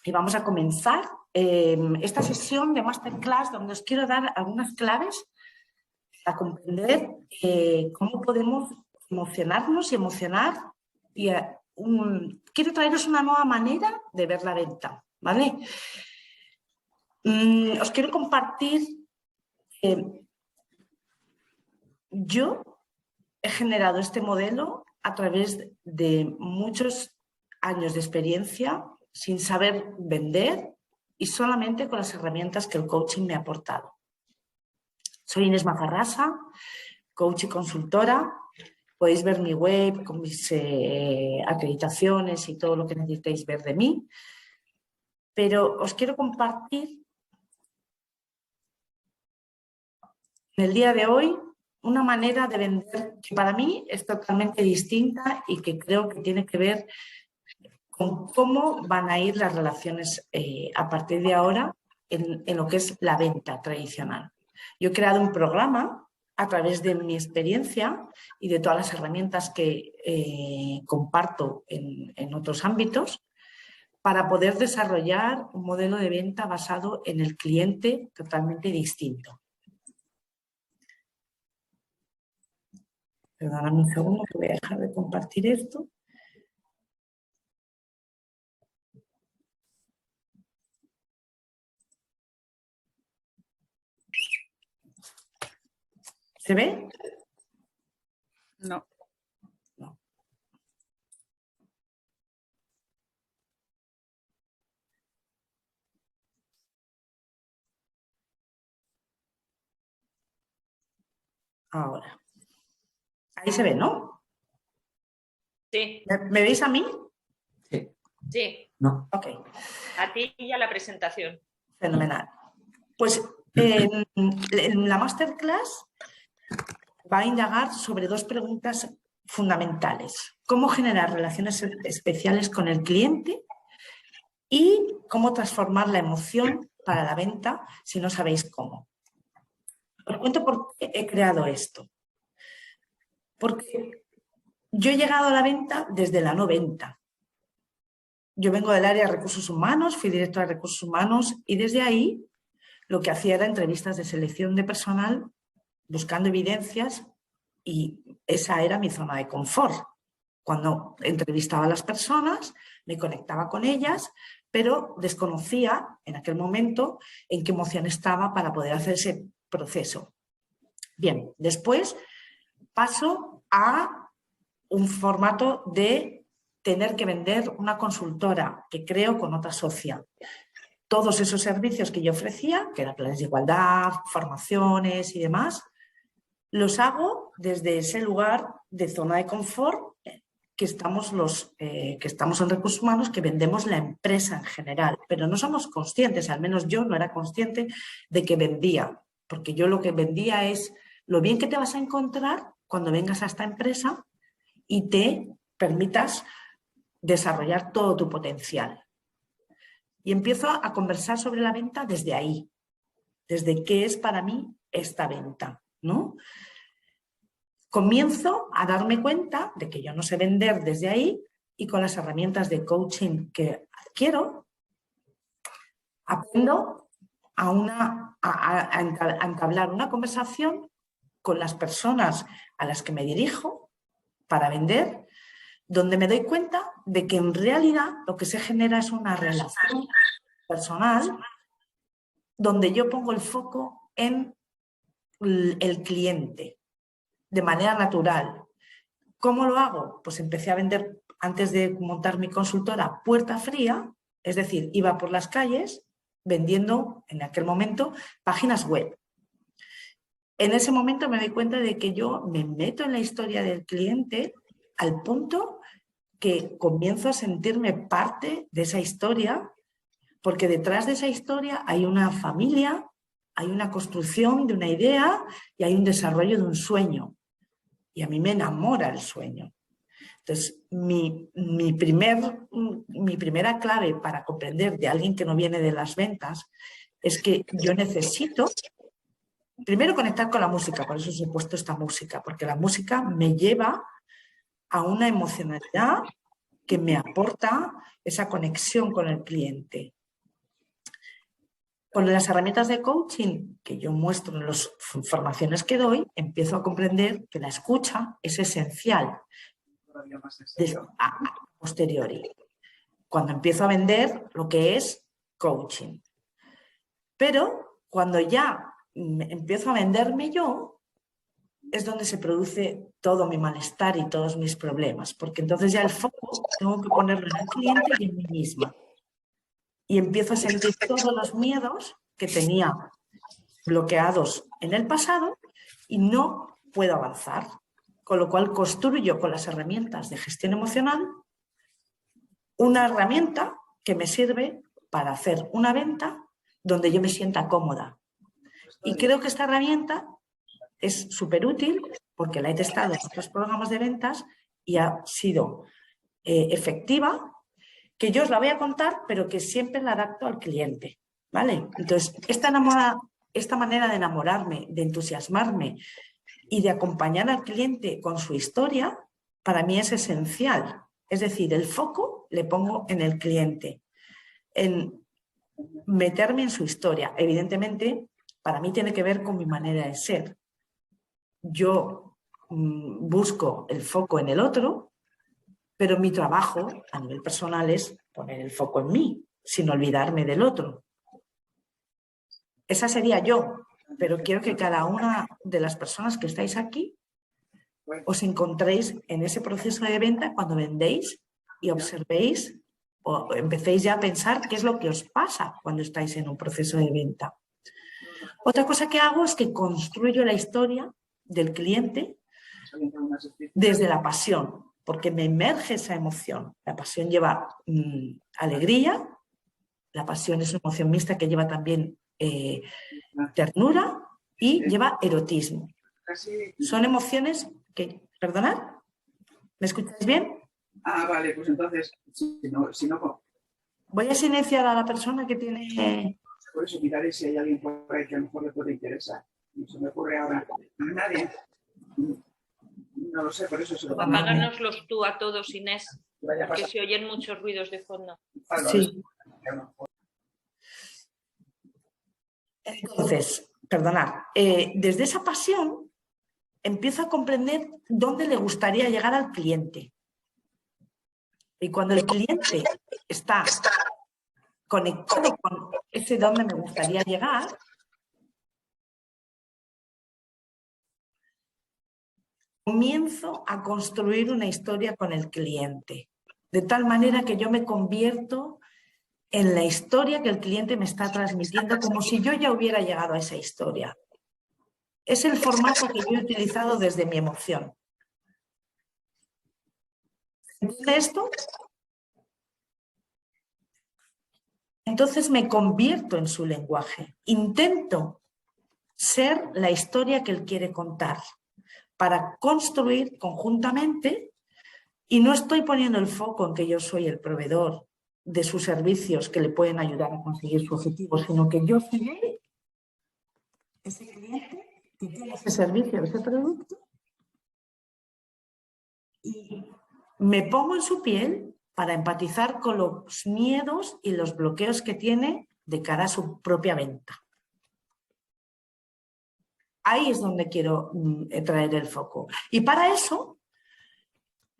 y vamos a comenzar esta sesión de masterclass donde os quiero dar algunas claves para comprender cómo podemos emocionarnos y emocionar. Y, quiero traeros una nueva manera de ver la venta, ¿vale? Os quiero compartir. Yo he generado este modelo a través de muchos años de experiencia sin saber vender y solamente con las herramientas que el coaching me ha aportado. Soy Inés Mazarrasa, coach y consultora. Podéis ver mi web con mis acreditaciones y todo lo que necesitéis ver de mí. Pero os quiero compartir en el día de hoy una manera de vender que para mí es totalmente distinta y que creo que tiene que ver con cómo van a ir las relaciones a partir de ahora en lo que es la venta tradicional. Yo he creado un programa a través de mi experiencia y de todas las herramientas que comparto en otros ámbitos para poder desarrollar un modelo de venta basado en el cliente totalmente distinto. Perdóname un segundo que voy a dejar de compartir esto. ¿Se ve? No. No. Ahora. Ahí se ve, ¿no? Sí. ¿Me veis a mí? Sí. Sí. No. Ok. A ti y a la presentación. Fenomenal. Pues en la masterclass va a indagar sobre dos preguntas fundamentales. ¿Cómo generar relaciones especiales con el cliente? Y cómo transformar la emoción para la venta si no sabéis cómo. Os cuento por qué he creado esto. Porque yo he llegado a la venta desde la no venta. Yo vengo del área de recursos humanos, fui directora de recursos humanos y desde ahí lo que hacía era entrevistas de selección de personal buscando evidencias y esa era mi zona de confort. Cuando entrevistaba a las personas, me conectaba con ellas, pero desconocía en aquel momento en qué emoción estaba para poder hacer ese proceso. Bien, después paso a un formato de tener que vender una consultora que creo con otra socia. Todos esos servicios que yo ofrecía, que eran planes de igualdad, formaciones y demás, los hago desde ese lugar de zona de confort que estamos en recursos humanos, que vendemos la empresa en general, pero no somos conscientes, al menos yo no era consciente de que vendía, porque yo lo que vendía es lo bien que te vas a encontrar cuando vengas a esta empresa y te permitas desarrollar todo tu potencial. Y empiezo a conversar sobre la venta desde ahí, desde qué es para mí esta venta, ¿no? Comienzo a darme cuenta de que yo no sé vender desde ahí y con las herramientas de coaching que adquiero, aprendo a entablar una conversación con las personas a las que me dirijo para vender, donde me doy cuenta de que en realidad lo que se genera es una relación personal donde yo pongo el foco en el cliente de manera natural. ¿Cómo lo hago? Pues empecé a vender, antes de montar mi consultora, puerta fría, es decir, iba por las calles vendiendo en aquel momento páginas web. En ese momento me doy cuenta de que yo me meto en la historia del cliente al punto que comienzo a sentirme parte de esa historia, porque detrás de esa historia hay una familia, hay una construcción de una idea y hay un desarrollo de un sueño. Y a mí me enamora el sueño. Entonces, mi primera clave para comprender de alguien que no viene de las ventas es que yo necesito primero conectar con la música, por eso os he puesto esta música, porque la música me lleva a una emocionalidad que me aporta esa conexión con el cliente. con las herramientas de coaching que yo muestro en las formaciones que doy, empiezo a comprender que la escucha es esencial a posteriori, cuando empiezo a vender lo que es coaching. Pero cuando ya empiezo a venderme yo, es donde se produce todo mi malestar y todos mis problemas, porque entonces ya el foco tengo que ponerlo en el cliente y en mí misma. Y empiezo a sentir todos los miedos que tenía bloqueados en el pasado y no puedo avanzar. Con lo cual construyo con las herramientas de gestión emocional una herramienta que me sirve para hacer una venta donde yo me sienta cómoda. Y creo que esta herramienta es súper útil porque la he testado en otros programas de ventas y ha sido efectiva, que yo os la voy a contar, pero que siempre la adapto al cliente, ¿vale? Entonces, esta manera de enamorarme, de entusiasmarme y de acompañar al cliente con su historia, para mí es esencial. Es decir, el foco le pongo en el cliente, en meterme en su historia. Evidentemente, para mí tiene que ver con mi manera de ser. Yo busco el foco en el otro, pero mi trabajo a nivel personal es poner el foco en mí, sin olvidarme del otro. Esa sería yo, pero quiero que cada una de las personas que estáis aquí os encontréis en ese proceso de venta cuando vendéis y observéis o empecéis ya a pensar qué es lo que os pasa cuando estáis en un proceso de venta. Otra cosa que hago es que construyo la historia del cliente desde la pasión, porque me emerge esa emoción. La pasión lleva alegría, la pasión es una emoción mixta que lleva también ternura y lleva erotismo. Son emociones que... ¿Perdonad? ¿Me escucháis bien? Ah, vale, pues entonces, si no, Voy a silenciar a la persona que tiene... por eso miraré si hay alguien por ahí que a lo mejor le puede interesar. No se me ocurre ahora nadie. No lo sé, por eso se lo vamos a... Apáganoslos tú a todos, Inés, porque se oyen muchos ruidos de fondo. Sí. Entonces, perdonad, desde esa pasión empiezo a comprender dónde le gustaría llegar al cliente. Y cuando el cliente está conectado con ese dónde me gustaría llegar, comienzo a construir una historia con el cliente, de tal manera que yo me convierto en la historia que el cliente me está transmitiendo, como si yo ya hubiera llegado a esa historia. Es el formato que yo he utilizado desde mi emoción. ¿Entiende esto? Entonces me convierto en su lenguaje. Intento ser la historia que él quiere contar para construir conjuntamente, y no estoy poniendo el foco en que yo soy el proveedor de sus servicios que le pueden ayudar a conseguir su objetivo, sino que yo soy él, ese cliente que tiene ese servicio, ese producto, y me pongo en su piel para empatizar con los miedos y los bloqueos que tiene de cara a su propia venta. Ahí es donde quiero traer el foco. Y para eso,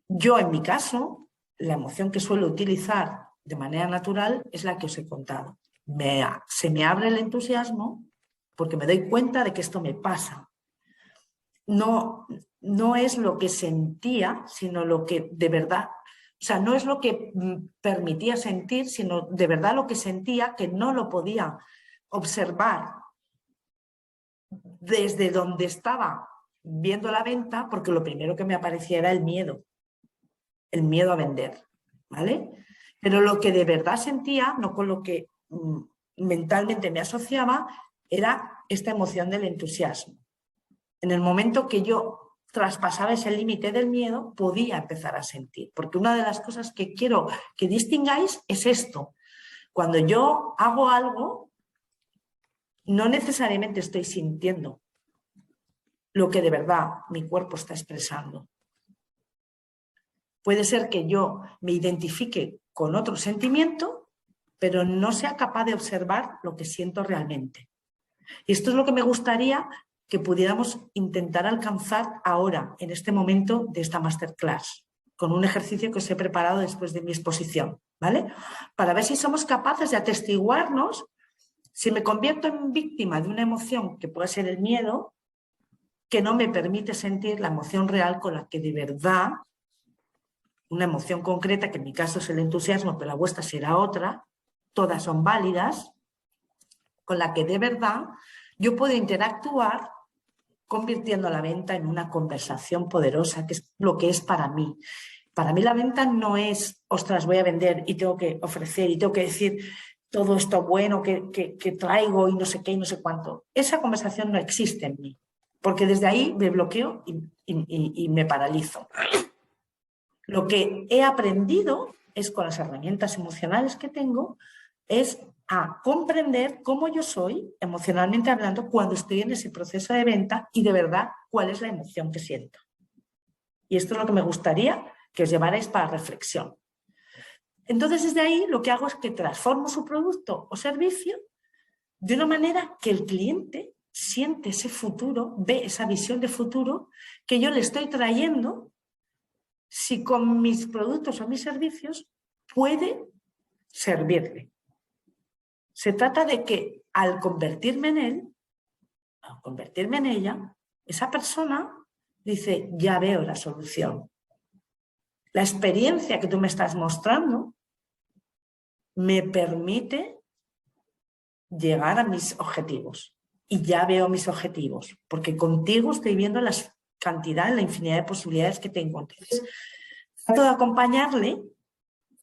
yo en mi caso, la emoción que suelo utilizar de manera natural es la que os he contado. Se me abre el entusiasmo porque me doy cuenta de que esto me pasa. No es lo que sentía, sino lo que de verdad, o sea, no es lo que permitía sentir, sino de verdad lo que sentía, que no lo podía observar desde donde estaba viendo la venta, porque lo primero que me aparecía era el miedo a vender, ¿vale? Pero lo que de verdad sentía, no con lo que mentalmente me asociaba, era esta emoción del entusiasmo. En el momento que yo traspasaba ese límite del miedo, podía empezar a sentir. Porque una de las cosas que quiero que distingáis es esto. Cuando yo hago algo, no necesariamente estoy sintiendo lo que de verdad mi cuerpo está expresando. Puede ser que yo me identifique con otro sentimiento, pero no sea capaz de observar lo que siento realmente. Y esto es lo que me gustaría que pudiéramos intentar alcanzar ahora, en este momento de esta masterclass, con un ejercicio que os he preparado después de mi exposición, ¿vale? Para ver si somos capaces de atestiguarnos. Si me convierto en víctima de una emoción que puede ser el miedo, que no me permite sentir la emoción real con la que de verdad, una emoción concreta, que en mi caso es el entusiasmo, pero la vuestra será otra, todas son válidas, con la que de verdad yo puedo interactuar convirtiendo la venta en una conversación poderosa, que es lo que es para mí. Para mí la venta no es, ostras, voy a vender y tengo que ofrecer y tengo que decir todo esto bueno que traigo y no sé qué y no sé cuánto. Esa conversación no existe en mí, porque desde ahí me bloqueo y me paralizo. Lo que he aprendido es, con las herramientas emocionales que tengo, es a comprender cómo yo soy, emocionalmente hablando, cuando estoy en ese proceso de venta y de verdad cuál es la emoción que siento. Y esto es lo que me gustaría que os llevarais para reflexión. Entonces, desde ahí lo que hago es que transformo su producto o servicio de una manera que el cliente siente ese futuro, ve esa visión de futuro que yo le estoy trayendo, si con mis productos o mis servicios puede servirle. Se trata de que al convertirme en él, al convertirme en ella, esa persona dice, ya veo la solución. La experiencia que tú me estás mostrando me permite llegar a mis objetivos. Y ya veo mis objetivos, porque contigo estoy viendo la cantidad, la infinidad de posibilidades que tengo. Entonces, trato de acompañarle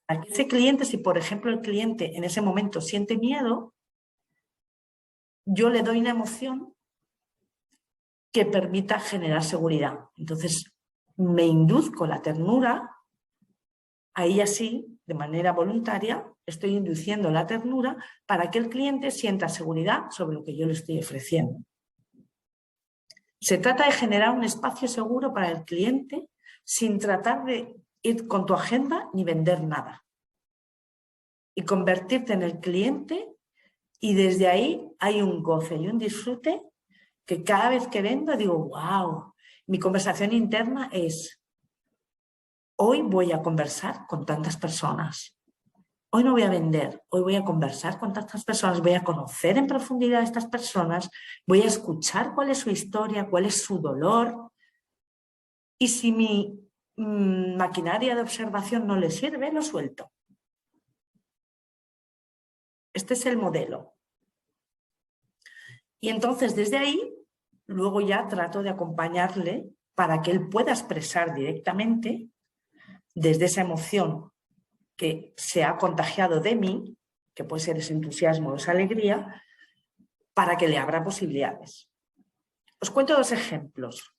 a que ese cliente, si por ejemplo el cliente en ese momento siente miedo, yo le doy una emoción que permita generar seguridad. Entonces, me induzco la ternura, ahí así, de manera voluntaria, estoy induciendo la ternura para que el cliente sienta seguridad sobre lo que yo le estoy ofreciendo. Se trata de generar un espacio seguro para el cliente sin tratar de ir con tu agenda ni vender nada. Y convertirte en el cliente, y desde ahí hay un goce y un disfrute que cada vez que vendo digo, wow, mi conversación interna es, hoy voy a conversar con tantas personas. Hoy no voy a vender, hoy voy a conversar con tantas personas, voy a conocer en profundidad a estas personas, voy a escuchar cuál es su historia, cuál es su dolor. Y si mi maquinaria de observación no le sirve, lo suelto. Este es el modelo. Y entonces desde ahí, luego ya trato de acompañarle para que él pueda expresar directamente desde esa emoción que se ha contagiado de mí, que puede ser ese entusiasmo o esa alegría, para que le abra posibilidades. Os cuento dos ejemplos.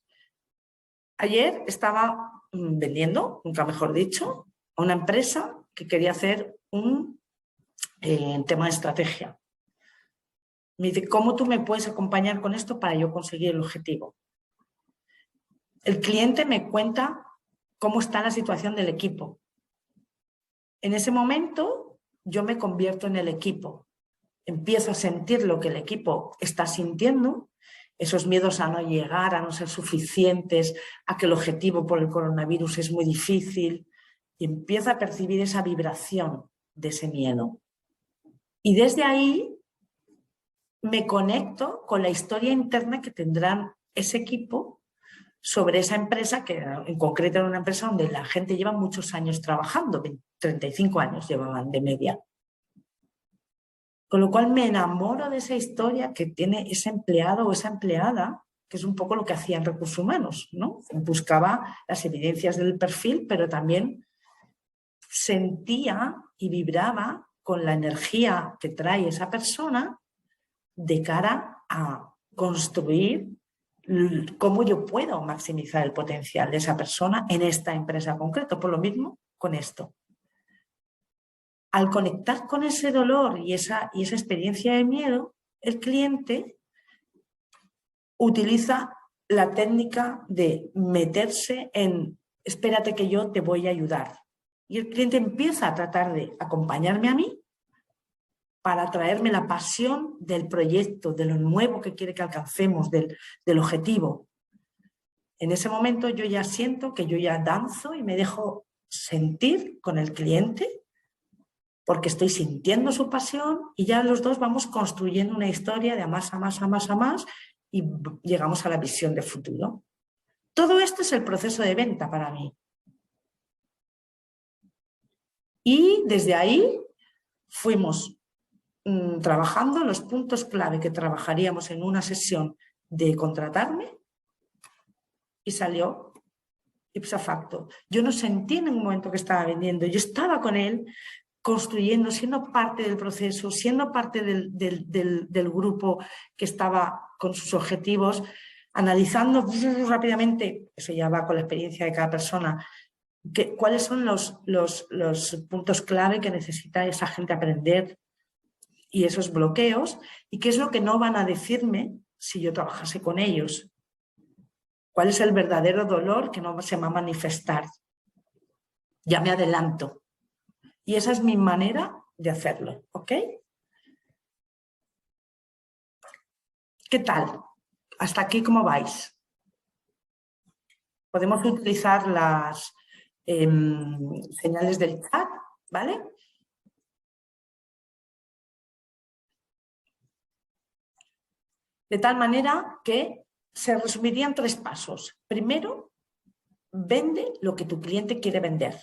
Ayer estaba vendiendo, nunca mejor dicho, a una empresa que quería hacer un tema de estrategia. Me dice, ¿cómo tú me puedes acompañar con esto para yo conseguir el objetivo? El cliente me cuenta cómo está la situación del equipo. En ese momento yo me convierto en el equipo. Empiezo a sentir lo que el equipo está sintiendo, esos miedos a no llegar, a no ser suficientes, a que el objetivo por el coronavirus es muy difícil, y empiezo a percibir esa vibración de ese miedo. Y desde ahí me conecto con la historia interna que tendrán ese equipo sobre esa empresa, que en concreto era una empresa donde la gente lleva muchos años trabajando, 35 años llevaban de media. Con lo cual me enamoro de esa historia que tiene ese empleado o esa empleada, que es un poco lo que hacía en recursos humanos, ¿no? Buscaba las evidencias del perfil, pero también sentía y vibraba con la energía que trae esa persona de cara a construir cómo yo puedo maximizar el potencial de esa persona en esta empresa concreta. Por lo mismo con esto. Al conectar con ese dolor y esa experiencia de miedo, el cliente utiliza la técnica de meterse en espérate que yo te voy a ayudar. Y el cliente empieza a tratar de acompañarme a mí para traerme la pasión del proyecto, de lo nuevo que quiere que alcancemos, del objetivo. En ese momento yo ya siento que yo ya danzo y me dejo sentir con el cliente porque estoy sintiendo su pasión y ya los dos vamos construyendo una historia de a más, a más, a más, a más y llegamos a la visión de futuro. Todo esto es el proceso de venta para mí. Y desde ahí fuimos trabajando los puntos clave que trabajaríamos en una sesión de contratarme y salió ipso facto. Yo no sentí en ningún momento que estaba vendiendo, yo estaba con él construyendo, siendo parte del proceso, siendo parte del grupo que estaba con sus objetivos, analizando rápidamente, eso ya va con la experiencia de cada persona, cuáles son los puntos clave que necesita esa gente aprender y esos bloqueos, y qué es lo que no van a decirme si yo trabajase con ellos. ¿Cuál es el verdadero dolor que no se va a manifestar? Ya me adelanto. Y esa es mi manera de hacerlo, ¿ok? ¿Qué tal? ¿Hasta aquí cómo vais? Podemos utilizar las señales del chat, ¿vale? De tal manera que se resumirían 3 pasos. Primero, vende lo que tu cliente quiere vender.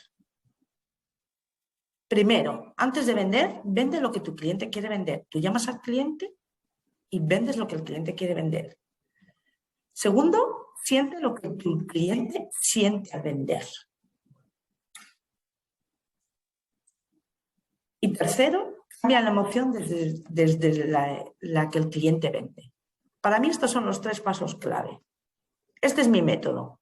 Primero, antes de vender, vende lo que tu cliente quiere vender. Tú llamas al cliente y vendes lo que el cliente quiere vender. Segundo, siente lo que tu cliente siente al vender. Y tercero, cambia la emoción desde la que el cliente vende. Para mí estos son los 3 pasos clave. Este es mi método.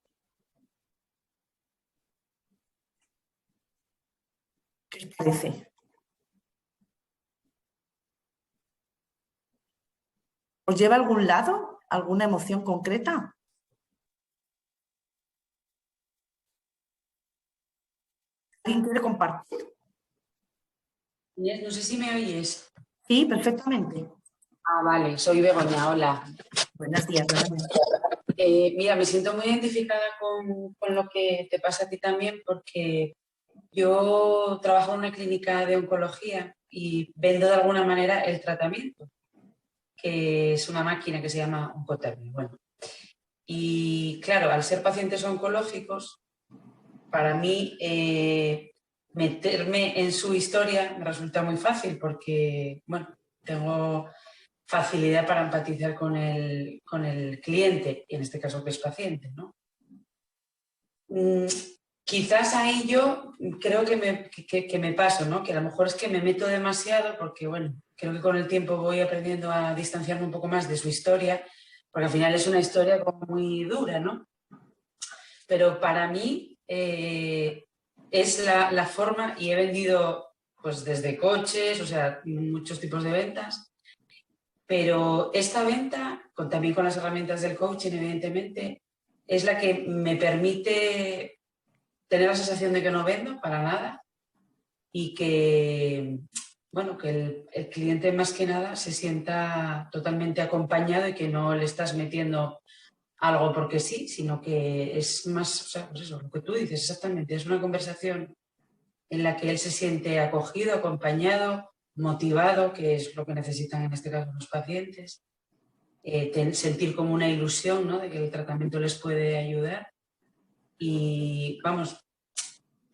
¿Qué os parece? ¿Os lleva a algún lado? ¿Alguna emoción concreta? ¿Alguien quiere compartir? Inés, no sé si me oyes. Sí, perfectamente. Ah, vale, soy Begoña, hola. Buenos días, Begoña. Mira, me siento muy identificada con lo que te pasa a ti también, porque yo trabajo en una clínica de oncología y vendo de alguna manera el tratamiento, que es una máquina que se llama Oncoterm. Bueno, y claro, al ser pacientes oncológicos, para mí meterme en su historia me resulta muy fácil porque, bueno, tengo facilidad para empatizar con el cliente, y en este caso que es paciente, ¿no? Quizás ahí yo creo que me paso, ¿no? Que a lo mejor es que me meto demasiado porque, bueno, creo que con el tiempo voy aprendiendo a distanciarme un poco más de su historia, porque al final es una historia como muy dura, ¿no? Pero para mí es la forma, y he vendido pues desde coches, o sea, muchos tipos de ventas, pero esta venta, también con las herramientas del coaching, evidentemente, es la que me permite tener la sensación de que no vendo para nada y que, bueno, que el cliente más que nada se sienta totalmente acompañado y que no le estás metiendo algo porque sí, sino que es más, o sea, pues eso, lo que tú dices exactamente, es una conversación en la que él se siente acogido, acompañado, motivado, que es lo que necesitan en este caso los pacientes, sentir como una ilusión, ¿no?, de que el tratamiento les puede ayudar. Y vamos,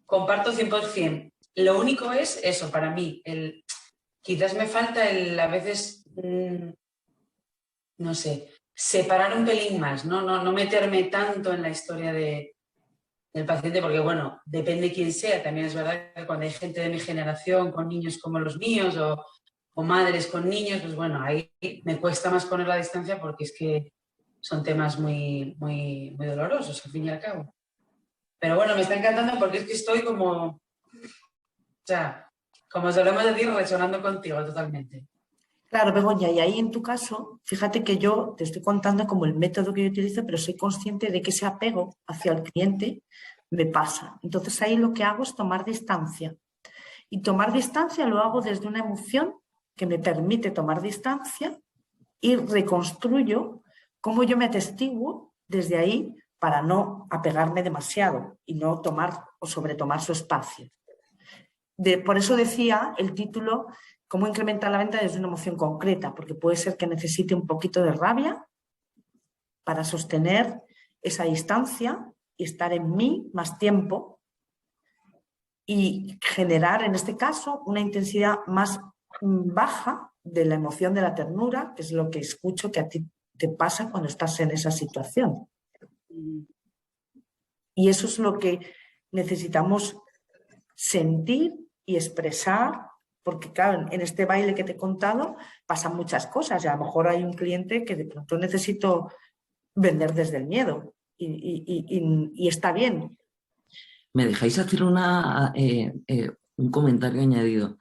comparto 100%. Lo único es eso, para mí, quizás me falta a veces, no sé, separar un pelín más, no meterme tanto en la historia del paciente, porque bueno, depende quién sea. También es verdad que cuando hay gente de mi generación con niños como los míos o madres con niños, pues bueno, ahí me cuesta más poner la distancia porque es que son temas muy, muy, muy dolorosos al fin y al cabo. Pero bueno, me está encantando porque es que estoy como, o sea, como solemos decir, resonando contigo totalmente. Claro, Begoña, y ahí en tu caso, fíjate que yo te estoy contando como el método que yo utilizo, pero soy consciente de que ese apego hacia el cliente me pasa. Entonces ahí lo que hago es tomar distancia. Y tomar distancia lo hago desde una emoción que me permite tomar distancia y reconstruyo cómo yo me atestiguo desde ahí para no apegarme demasiado y no tomar o sobretomar su espacio. Por eso decía el título, cómo incrementar la venta desde una emoción concreta, porque puede ser que necesite un poquito de rabia para sostener esa distancia y estar en mí más tiempo y generar, en este caso, una intensidad más baja de la emoción de la ternura, que es lo que escucho que a ti te pasa cuando estás en esa situación. Y eso es lo que necesitamos sentir y expresar, porque claro, en este baile que te he contado pasan muchas cosas y a lo mejor hay un cliente que de pronto necesito vender desde el miedo y está bien. ¿Me dejáis hacer un comentario añadido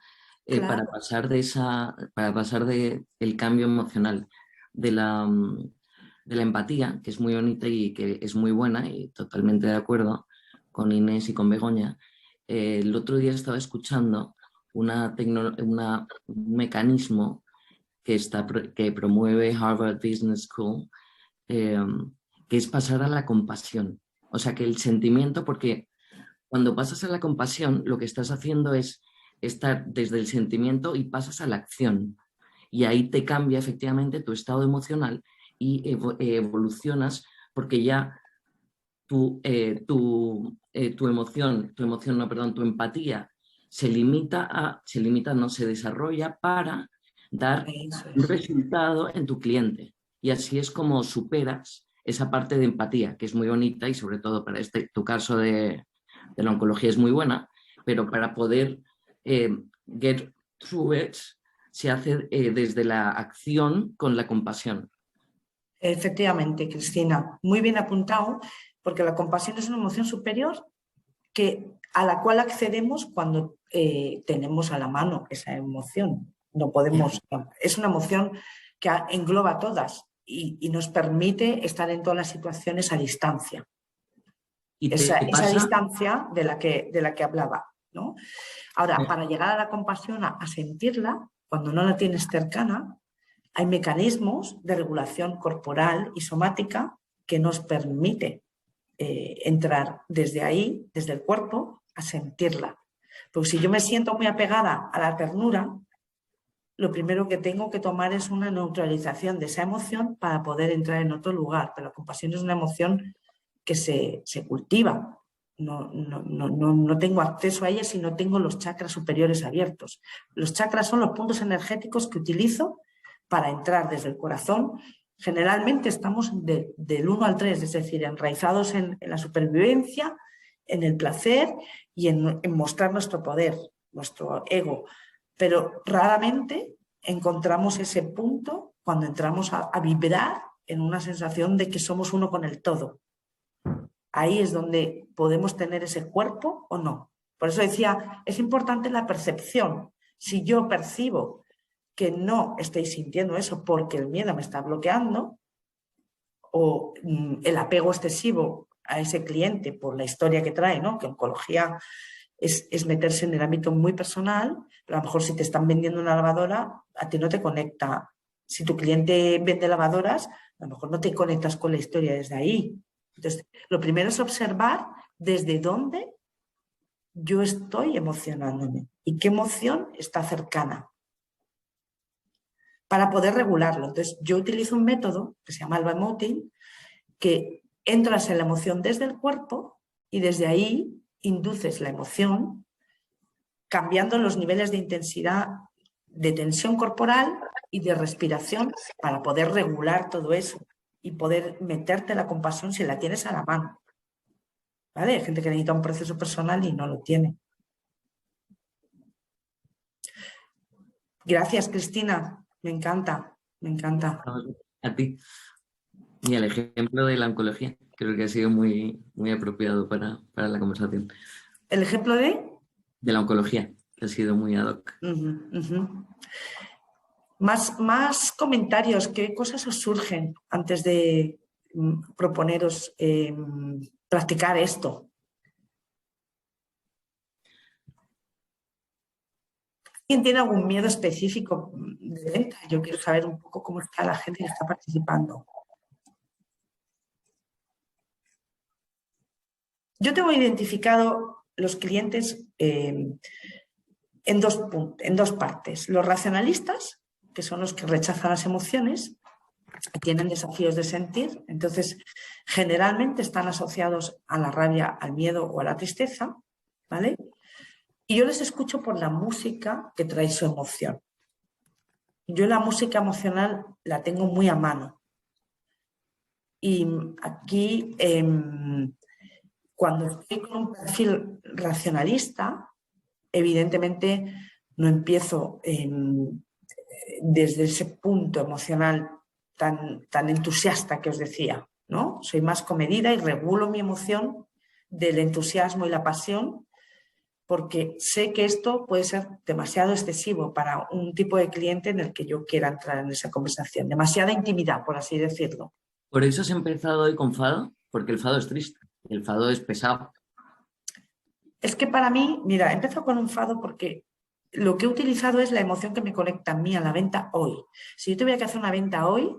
Claro. para pasar del cambio emocional de la empatía, que es muy bonita y que es muy buena y totalmente de acuerdo con Inés y con Begoña? El otro día estaba escuchando un mecanismo que promueve Harvard Business School, que es pasar a la compasión. O sea, que el sentimiento, porque cuando pasas a la compasión, lo que estás haciendo es estar desde el sentimiento y pasas a la acción. Y ahí te cambia efectivamente tu estado emocional y evolucionas, porque ya tu empatía se desarrolla para dar un resultado en tu cliente. Y así es como superas esa parte de empatía, que es muy bonita y sobre todo para tu caso de la oncología es muy buena, pero para poder get through it se hace desde la acción con la compasión. Efectivamente, Cristina, muy bien apuntado, porque la compasión es una emoción superior a la cual accedemos cuando tenemos a la mano esa emoción. No podemos, es una emoción que engloba todas y nos permite estar en todas las situaciones a distancia. Esa distancia de la que hablaba, ¿no? Ahora, para llegar a la compasión, a sentirla, cuando no la tienes cercana, hay mecanismos de regulación corporal y somática que nos permite entrar desde ahí, desde el cuerpo, a sentirla. Porque si yo me siento muy apegada a la ternura, lo primero que tengo que tomar es una neutralización de esa emoción para poder entrar en otro lugar. Pero la compasión es una emoción que se cultiva. No tengo acceso a ella si no tengo los chakras superiores abiertos. Los chakras son los puntos energéticos que utilizo para entrar desde el corazón. Generalmente estamos del 1 al 3, es decir, enraizados en la supervivencia, en el placer y en mostrar nuestro poder, nuestro ego. Pero raramente encontramos ese punto cuando entramos a vibrar en una sensación de que somos uno con el todo. Ahí es donde podemos tener ese cuerpo o no. Por eso decía, es importante la percepción. Si yo percibo que no estoy sintiendo eso porque el miedo me está bloqueando o el apego excesivo a ese cliente por la historia que trae, ¿no? Que oncología es meterse en el ámbito muy personal, pero a lo mejor si te están vendiendo una lavadora, a ti no te conecta. Si tu cliente vende lavadoras, a lo mejor no te conectas con la historia desde ahí. Entonces, lo primero es observar desde dónde yo estoy emocionándome y qué emoción está cercana para poder regularlo. Entonces, yo utilizo un método que se llama Alba Emoting, que entras en la emoción desde el cuerpo y desde ahí induces la emoción cambiando los niveles de intensidad de tensión corporal y de respiración para poder regular todo eso y poder meterte la compasión si la tienes a la mano. ¿Vale? Hay gente que necesita un proceso personal y no lo tiene. Gracias, Cristina. Me encanta, me encanta. A ti. Y el ejemplo de la oncología creo que ha sido muy, muy apropiado para la conversación. ¿El ejemplo de? De la oncología, que ha sido muy ad hoc. Más comentarios. ¿Qué cosas os surgen antes de proponeros practicar esto? ¿Quién tiene algún miedo específico de venta? Yo quiero saber un poco cómo está la gente que está participando. Yo tengo identificado los clientes en dos partes. Los racionalistas, que son los que rechazan las emociones, tienen desafíos de sentir, entonces generalmente están asociados a la rabia, al miedo o a la tristeza, ¿vale? Y yo les escucho por la música que trae su emoción. Yo la música emocional la tengo muy a mano. Y aquí, cuando estoy con un perfil racionalista, evidentemente no empiezo desde ese punto emocional tan entusiasta que os decía, ¿no? Soy más comedida y regulo mi emoción del entusiasmo y la pasión, porque sé que esto puede ser demasiado excesivo para un tipo de cliente en el que yo quiera entrar en esa conversación. Demasiada intimidad, por así decirlo. ¿Por eso has empezado hoy con fado? Porque el fado es triste, el fado es pesado. Es que para mí, mira, empiezo con un fado porque lo que he utilizado es la emoción que me conecta a mí a la venta hoy. Si yo tuviera que hacer una venta hoy,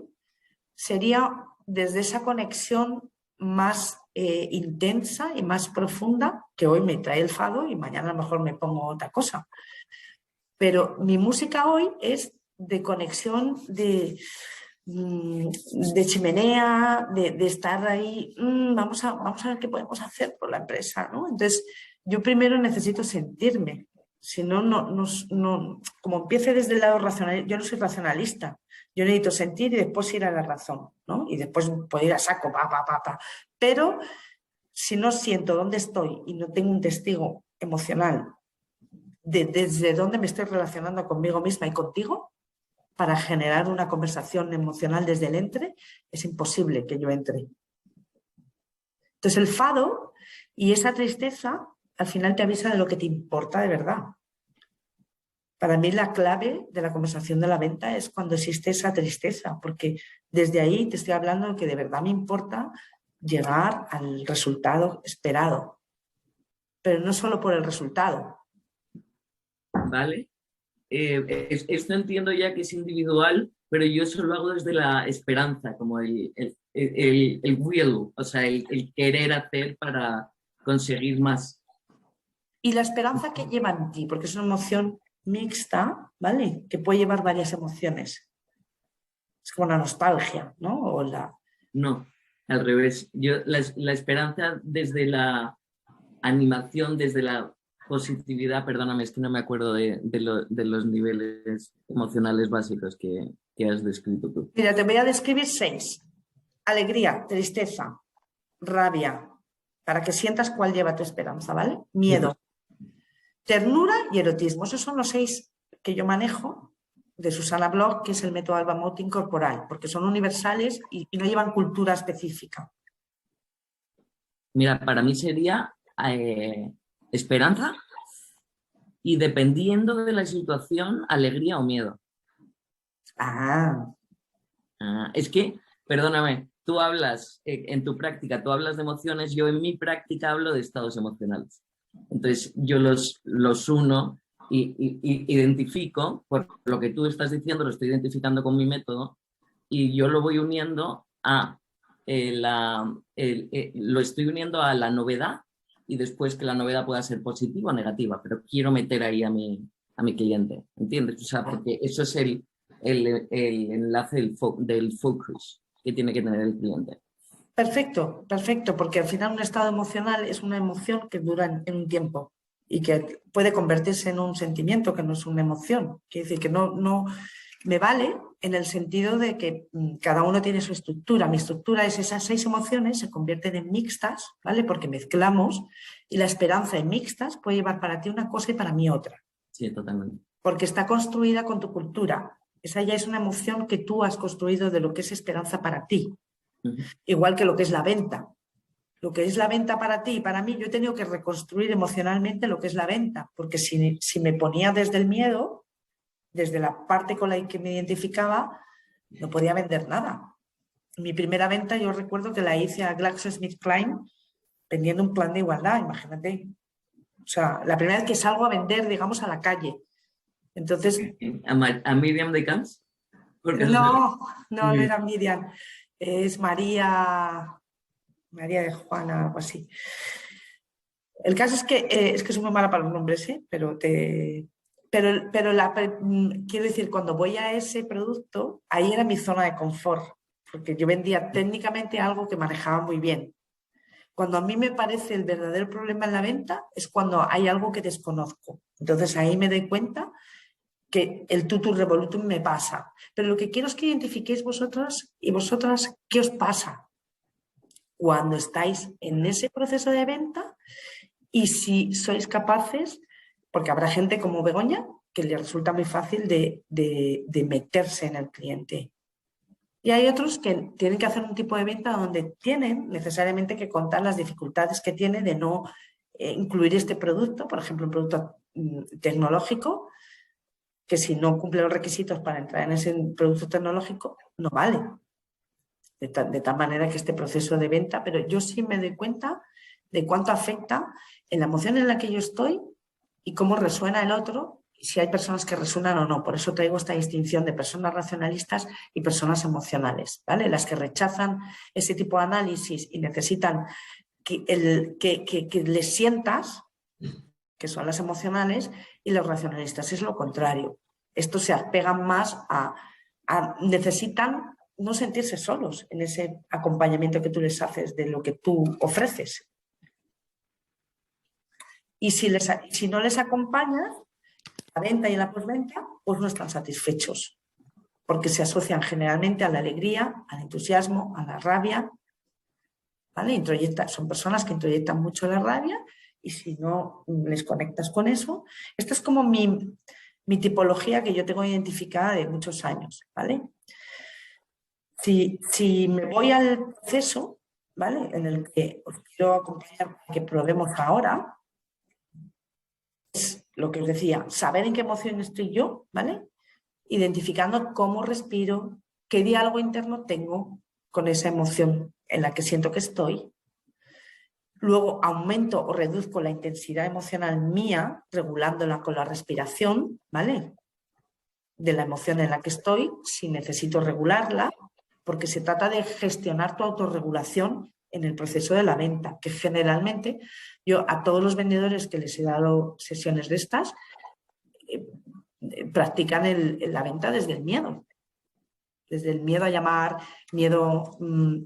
sería desde esa conexión más intensa y más profunda que hoy me trae el fado y mañana a lo mejor me pongo otra cosa. Pero mi música hoy es de conexión, de chimenea, de estar ahí, vamos a ver qué podemos hacer por la empresa, ¿no? Entonces, yo primero necesito sentirme. Si no, como empiece desde el lado racional, yo no soy racionalista. Yo necesito sentir y después ir a la razón, ¿no? Y después puedo ir a saco, pa. Pero si no siento dónde estoy y no tengo un testigo emocional desde dónde me estoy relacionando conmigo misma y contigo, para generar una conversación emocional desde el entre, es imposible que yo entre. Entonces el fado y esa tristeza al final te avisa de lo que te importa de verdad. Para mí la clave de la conversación de la venta es cuando existe esa tristeza, porque desde ahí te estoy hablando de que de verdad me importa llegar al resultado esperado, pero no solo por el resultado. ¿Vale? Esto entiendo ya que es individual, pero yo eso lo hago desde la esperanza, como el will, o sea, el querer hacer para conseguir más. Y la esperanza que lleva en ti, porque es una emoción mixta, ¿vale? Que puede llevar varias emociones. Es como la nostalgia, ¿no? No, al revés. Yo la esperanza desde la animación, desde la positividad, perdóname, es que no me acuerdo de los niveles emocionales básicos que has descrito tú. Mira, te voy a describir 6. Alegría, tristeza, rabia, para que sientas cuál lleva tu esperanza, ¿vale? Miedo, ternura y erotismo. Esos son los 6 que yo manejo de Susana Bloch, que es el método Alba Motin corporal, porque son universales y no llevan cultura específica. Mira, para mí sería esperanza y, dependiendo de la situación, alegría o miedo. Es que, perdóname, tú hablas en tu práctica, tú hablas de emociones, yo en mi práctica hablo de estados emocionales. Entonces yo los uno y identifico, por lo que tú estás diciendo, lo estoy identificando con mi método y yo lo voy uniendo a lo estoy uniendo a la novedad y después que la novedad pueda ser positiva o negativa, pero quiero meter ahí a mi cliente, ¿entiendes? O sea, porque eso es el enlace del focus que tiene que tener el cliente. Perfecto, porque al final un estado emocional es una emoción que dura en un tiempo y que puede convertirse en un sentimiento que no es una emoción. Quiere decir que no me vale en el sentido de que cada uno tiene su estructura. Mi estructura es esas 6 emociones se convierten en mixtas, ¿vale? Porque mezclamos y la esperanza en mixtas puede llevar para ti una cosa y para mí otra. Sí, totalmente. Porque está construida con tu cultura. Esa ya es una emoción que tú has construido de lo que es esperanza para ti. Igual que lo que es la venta. Lo que es la venta para ti y para mí, yo he tenido que reconstruir emocionalmente lo que es la venta, porque si me ponía desde el miedo, desde la parte con la que me identificaba, no podía vender nada. Mi primera venta yo recuerdo que la hice a GlaxoSmithKline vendiendo un plan de igualdad, imagínate. O sea, la primera vez que salgo a vender, digamos, a la calle. Entonces, ¿A Miriam de Camps? Porque no era Miriam, es María de Juana, algo así. El caso es que soy muy mala para los nombres, ¿eh? Pero quiero decir, cuando voy a ese producto, ahí era mi zona de confort, porque yo vendía técnicamente algo que manejaba muy bien. Cuando a mí me parece el verdadero problema en la venta es cuando hay algo que desconozco. Entonces ahí me doy cuenta que el tutur revolutum me pasa. Pero lo que quiero es que identifiquéis vosotros y vosotras qué os pasa cuando estáis en ese proceso de venta y si sois capaces, porque habrá gente como Begoña que le resulta muy fácil de meterse en el cliente. Y hay otros que tienen que hacer un tipo de venta donde tienen necesariamente que contar las dificultades que tiene de no incluir este producto, por ejemplo, un producto tecnológico, que si no cumple los requisitos para entrar en ese producto tecnológico, no vale. De tal manera que este proceso de venta, pero yo sí me doy cuenta de cuánto afecta en la emoción en la que yo estoy y cómo resuena el otro, si hay personas que resuenan o no. Por eso traigo esta distinción de personas racionalistas y personas emocionales, ¿vale? Las que rechazan ese tipo de análisis y necesitan que les sientas, que son las emocionales, y los racionalistas es lo contrario. Estos se apegan más necesitan no sentirse solos en ese acompañamiento que tú les haces de lo que tú ofreces. Y si no les acompañas, la venta y la postventa, pues no están satisfechos, porque se asocian generalmente a la alegría, al entusiasmo, a la rabia, ¿vale? Son personas que introyectan mucho la rabia y si no les conectas con eso, esta es como mi tipología que yo tengo identificada de muchos años, ¿vale? Si me voy al proceso, ¿vale? En el que os quiero acompañar, que probemos ahora, es lo que os decía, saber en qué emoción estoy yo, ¿vale? Identificando cómo respiro, qué diálogo interno tengo con esa emoción en la que siento que estoy. Luego aumento o reduzco la intensidad emocional mía, regulándola con la respiración, ¿vale? De la emoción en la que estoy, si necesito regularla, porque se trata de gestionar tu autorregulación en el proceso de la venta, que generalmente yo a todos los vendedores que les he dado sesiones de estas, practican la venta desde el miedo. Desde el miedo a llamar, miedo,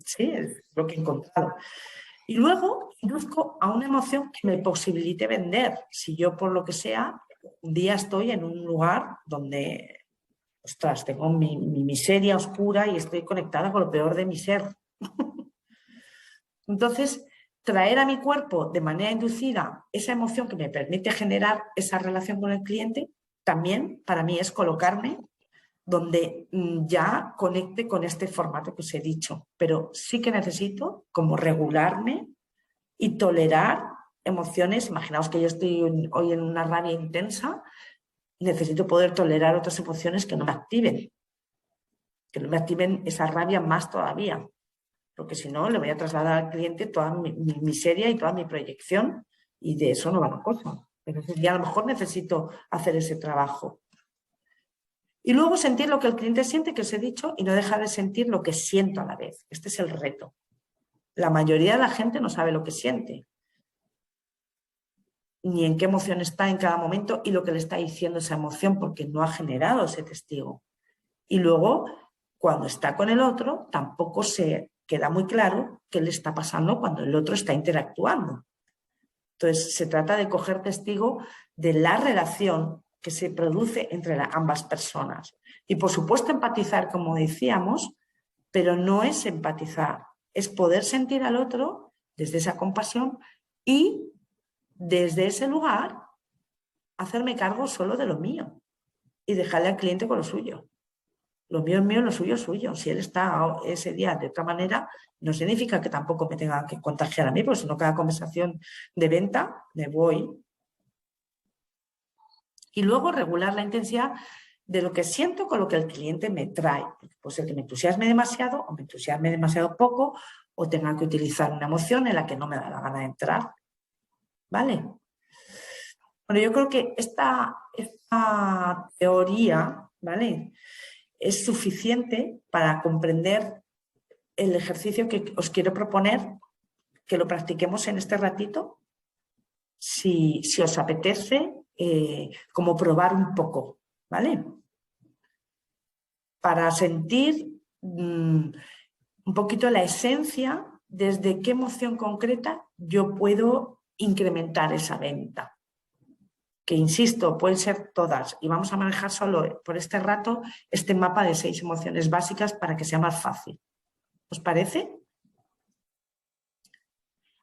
sí, es lo que he encontrado. Y luego induzco a una emoción que me posibilite vender. Si yo, por lo que sea, un día estoy en un lugar donde, ostras, tengo mi miseria oscura y estoy conectada con lo peor de mi ser. Entonces, traer a mi cuerpo de manera inducida esa emoción que me permite generar esa relación con el cliente, también para mí es colocarme donde ya conecte con este formato que os he dicho. Pero sí que necesito como regularme y tolerar emociones. Imaginaos que yo estoy hoy en una rabia intensa, necesito poder tolerar otras emociones que no me activen esa rabia más todavía, porque si no le voy a trasladar al cliente toda mi miseria y toda mi proyección y de eso no va la cosa. Entonces ya a lo mejor necesito hacer ese trabajo. Y luego sentir lo que el cliente siente, que os he dicho, y no dejar de sentir lo que siento a la vez. Este es el reto. La mayoría de la gente no sabe lo que siente, ni en qué emoción está en cada momento y lo que le está diciendo esa emoción, porque no ha generado ese testigo. Y luego, cuando está con el otro, tampoco se queda muy claro qué le está pasando cuando el otro está interactuando. Entonces, se trata de coger testigo de la relación que se produce entre ambas personas. Y, por supuesto, empatizar, como decíamos, pero no es empatizar, es poder sentir al otro desde esa compasión y desde ese lugar hacerme cargo solo de lo mío y dejarle al cliente con lo suyo. Lo mío es mío, lo suyo es suyo. Si él está ese día de otra manera, no significa que tampoco me tenga que contagiar a mí, porque si no, cada conversación de venta me voy. Y luego regular la intensidad de lo que siento con lo que el cliente me trae. Puede ser que me entusiasme demasiado o me entusiasme demasiado poco o tenga que utilizar una emoción en la que no me da la gana de entrar. ¿Vale? Bueno, yo creo que esta teoría, ¿vale?, es suficiente para comprender el ejercicio que os quiero proponer, que lo practiquemos en este ratito, si os apetece, como probar un poco, ¿vale? Para sentir un poquito la esencia, desde qué emoción concreta yo puedo incrementar esa venta. Que insisto, pueden ser todas, y vamos a manejar solo por este rato este mapa de 6 emociones básicas para que sea más fácil. ¿Os parece?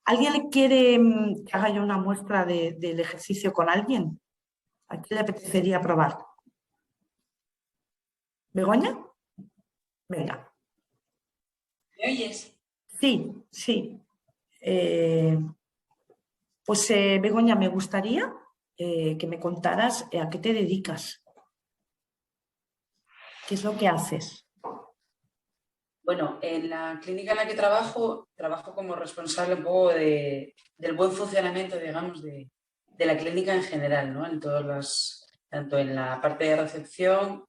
¿Alguien le quiere que haga yo una muestra del ejercicio con alguien? ¿A quién le apetecería probar? ¿Begoña? Venga. ¿Me oyes? Sí, sí. Pues Begoña, me gustaría que me contaras a qué te dedicas. ¿Qué es lo que haces? Bueno, en la clínica en la que trabajo como responsable un poco del buen funcionamiento, digamos, de la clínica en general, ¿no? En todas tanto en la parte de recepción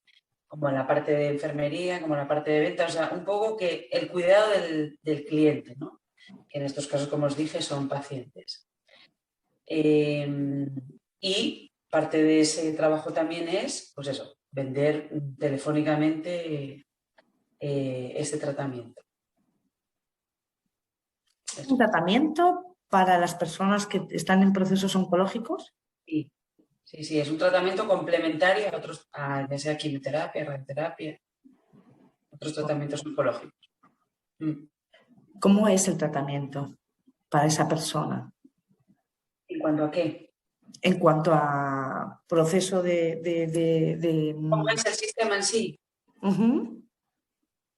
como en la parte de enfermería, como en la parte de venta, o sea, un poco que el cuidado del cliente, ¿no? Que en estos casos, como os dije, son pacientes. Y parte de ese trabajo también es, pues eso, vender telefónicamente este tratamiento. ¿Es un tratamiento para las personas que están en procesos oncológicos? Sí, sí, sí, es un tratamiento complementario a otros, ya sea quimioterapia, radioterapia, otros tratamientos oncológicos. ¿Cómo es el tratamiento para esa persona? ¿En cuanto a qué? En cuanto a proceso de... ¿Cómo es el sistema en sí? Uh-huh.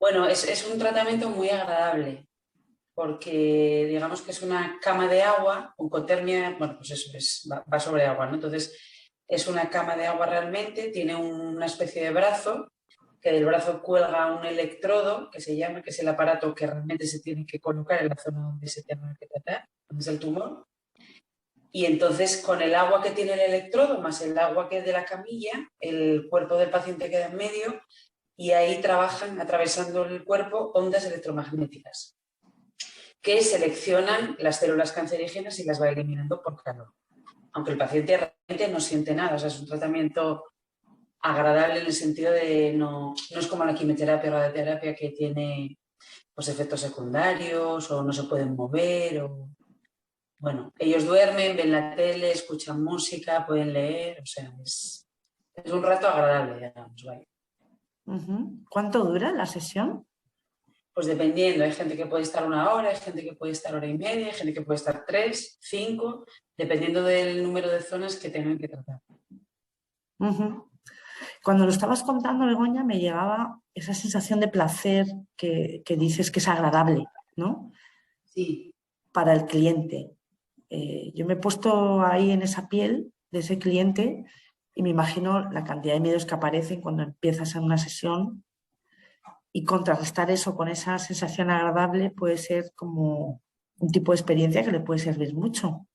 Bueno, es un tratamiento muy agradable porque digamos que es una cama de agua, oncotermia, bueno, pues eso va sobre agua, ¿no? Entonces es una cama de agua realmente, tiene una especie de brazo, que del brazo cuelga un electrodo, que se llama, que es el aparato que realmente se tiene que colocar en la zona donde se tiene que tratar, donde es el tumor. Y entonces con el agua que tiene el electrodo más el agua que es de la camilla, el cuerpo del paciente queda en medio y ahí trabajan atravesando el cuerpo ondas electromagnéticas que seleccionan las células cancerígenas y las va eliminando por calor. Aunque el paciente realmente no siente nada, o sea, es un tratamiento agradable en el sentido de no es como la quimioterapia o radioterapia que tiene pues, efectos secundarios o no se pueden mover. Bueno, ellos duermen, ven la tele, escuchan música, pueden leer, o sea, es un rato agradable, digamos, vale. Uh-huh. ¿Cuánto dura la sesión? Pues dependiendo, hay gente que puede estar 1 hora, hay gente que puede estar 1h30, hay gente que puede estar 3, 5, dependiendo del número de zonas que tengan que tratar. Uh-huh. Cuando lo estabas contando, Begoña, me llegaba esa sensación de placer que dices que es agradable, ¿no? Sí. Para el cliente. Yo me he puesto ahí en esa piel de ese cliente y me imagino la cantidad de miedos que aparecen cuando empiezas en una sesión, y contrarrestar eso con esa sensación agradable puede ser como un tipo de experiencia que le puede servir mucho.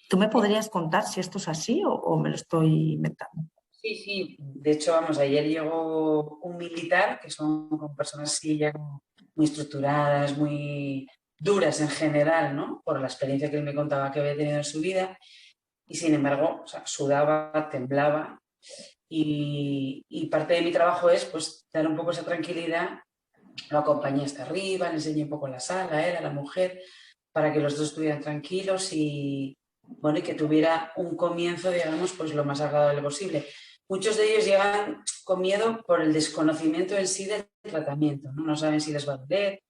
¿Tú me podrías contar si esto es así o me lo estoy inventando? Sí, sí. De hecho, vamos, ayer llegó un militar, que son como personas así ya como muy estructuradas, muy duras en general, ¿no? Por la experiencia que él me contaba que había tenido en su vida. Y sin embargo, o sea, sudaba, temblaba. Y parte de mi trabajo es pues dar un poco esa tranquilidad. Lo acompañé hasta arriba, le enseñé un poco la sala a él, a la mujer, para que los dos estuvieran tranquilos y, bueno, y que tuviera un comienzo, digamos, pues lo más agradable posible. Muchos de ellos llegan con miedo por el desconocimiento en sí del tratamiento, ¿no? No saben si les va a doler,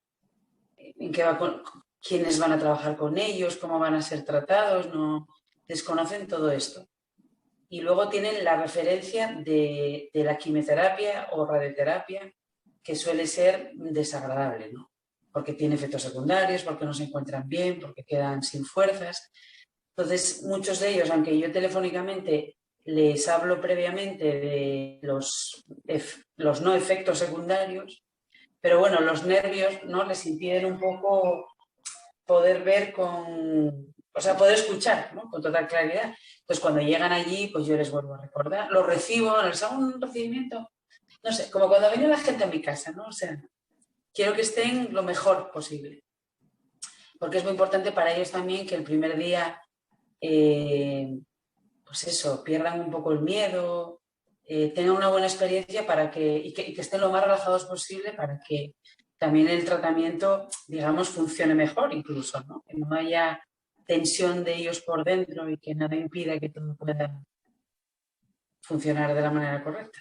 en qué quiénes van a trabajar con ellos, cómo van a ser tratados, no desconocen todo esto. Y luego tienen la referencia de la quimioterapia o radioterapia, que suele ser desagradable, ¿no? Porque tiene efectos secundarios, porque no se encuentran bien, porque quedan sin fuerzas. Entonces, muchos de ellos, aunque yo telefónicamente les hablo previamente de los no efectos secundarios, pero bueno, los nervios, ¿no?, les impiden un poco poder ver con o sea, poder escuchar, ¿no? Con total claridad. Entonces, cuando llegan allí, pues yo les vuelvo a recordar, los recibo, les hago un recibimiento, no sé, como cuando viene la gente a mi casa, ¿no? O sea, quiero que estén lo mejor posible. Porque es muy importante para ellos también que el primer día, pues eso, pierdan un poco el miedo, tengan una buena experiencia y que estén lo más relajados posible para que también el tratamiento, digamos, funcione mejor incluso, ¿no? Que no haya tensión de ellos por dentro y que nada impida que todo pueda funcionar de la manera correcta.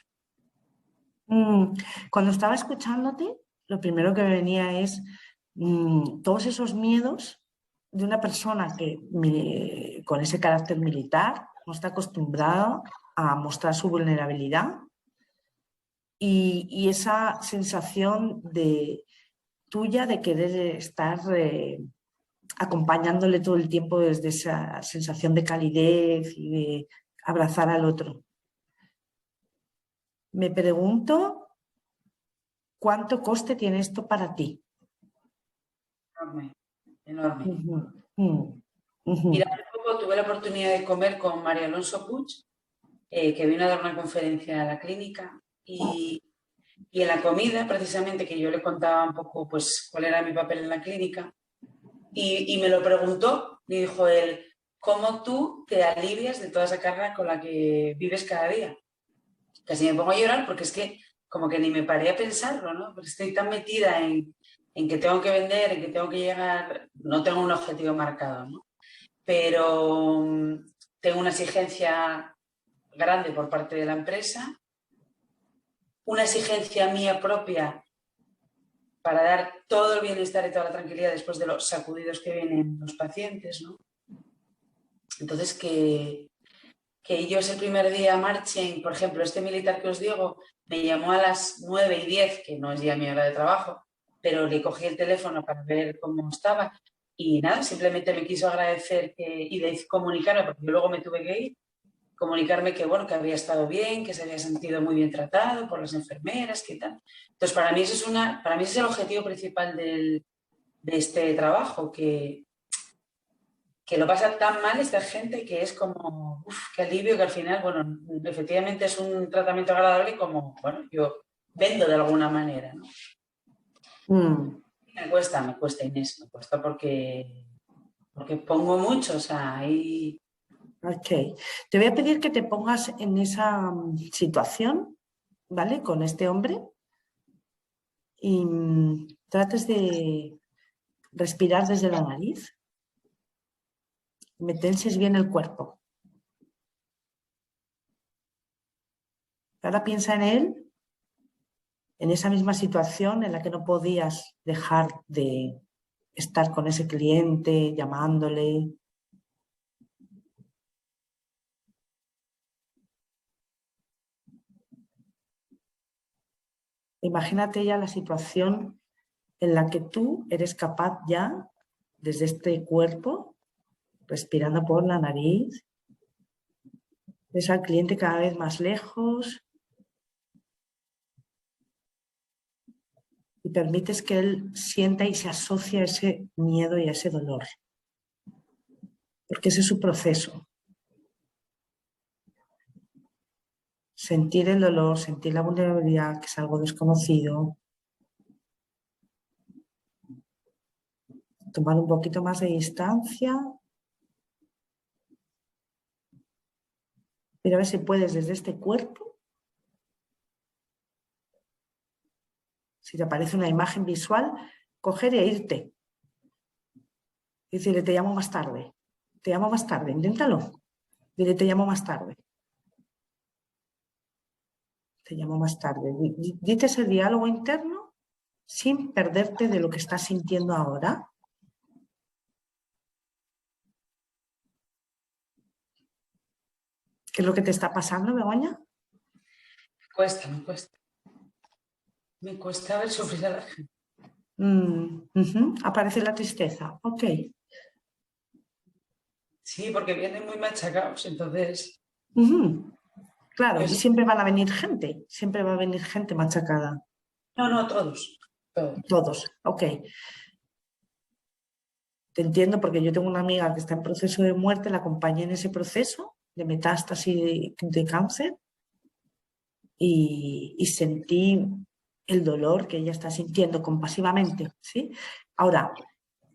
Cuando estaba escuchándote, lo primero que me venía es todos esos miedos de una persona que con ese carácter militar no está acostumbrada a mostrar su vulnerabilidad y esa sensación tuya de querer estar acompañándole todo el tiempo desde esa sensación de calidez y de abrazar al otro. Me pregunto cuánto coste tiene esto para ti. Enorme, enorme. Ujú. Mira, hace poco tuve la oportunidad de comer con María Alonso Puig, que vino a dar una conferencia a la clínica y en la comida, precisamente, que yo le contaba un poco pues cuál era mi papel en la clínica y me lo preguntó, me dijo él, ¿cómo tú te alivias de toda esa carga con la que vives cada día? Casi me pongo a llorar porque es que como que ni me paré a pensarlo, ¿no? Porque estoy tan metida en que tengo que vender, en que tengo que llegar, no tengo un objetivo marcado, ¿no? Pero tengo una exigencia grande por parte de la empresa, una exigencia mía propia para dar todo el bienestar y toda la tranquilidad después de los sacudidos que vienen los pacientes, ¿no? Entonces, que ellos el primer día marchen, por ejemplo, este militar que os digo, me llamó a las 9:10, que no es ya mi hora de trabajo, pero le cogí el teléfono para ver cómo estaba y nada, simplemente me quiso agradecer y de comunicarme, porque yo luego me tuve que ir, comunicarme que, bueno, que había estado bien, que se había sentido muy bien tratado por las enfermeras, que tal. Entonces, para mí ese es el objetivo principal de este trabajo, que lo pasa tan mal esta gente que es como, qué alivio, que al final, bueno, efectivamente es un tratamiento agradable y como, bueno, yo vendo de alguna manera, ¿no? Me cuesta, Inés, me cuesta porque pongo mucho, o sea, ahí... Ok, te voy a pedir que te pongas en esa situación, ¿vale? Con este hombre y trates de respirar desde la nariz, me tenses bien el cuerpo. Ahora piensa en él, en esa misma situación en la que no podías dejar de estar con ese cliente, llamándole. Imagínate ya la situación en la que tú eres capaz ya, desde este cuerpo, respirando por la nariz, ves al cliente cada vez más lejos y permites que él sienta y se asocie a ese miedo y a ese dolor. Porque ese es su proceso. Sentir el dolor, sentir la vulnerabilidad, que es algo desconocido. Tomar un poquito más de distancia. Mira a ver si puedes desde este cuerpo. Si te aparece una imagen visual, coger e irte. Y decirle, te llamo más tarde. Te llamo más tarde, inténtalo. Dile, te llamo más tarde. Te llamo más tarde. Dite ese diálogo interno sin perderte de lo que estás sintiendo ahora. ¿Qué es lo que te está pasando, Begoña? Me cuesta. Me cuesta ver sufrir a la gente. Aparece la tristeza. Ok. Sí, porque vienen muy machacados, entonces... Claro, y siempre van a venir gente. Siempre va a venir gente machacada. No, todos. Todos, ok. te entiendo porque yo tengo una amiga que está en proceso de muerte, la acompañé en ese proceso de metástasis de cáncer y sentí el dolor que ella está sintiendo compasivamente, ¿sí? Ahora,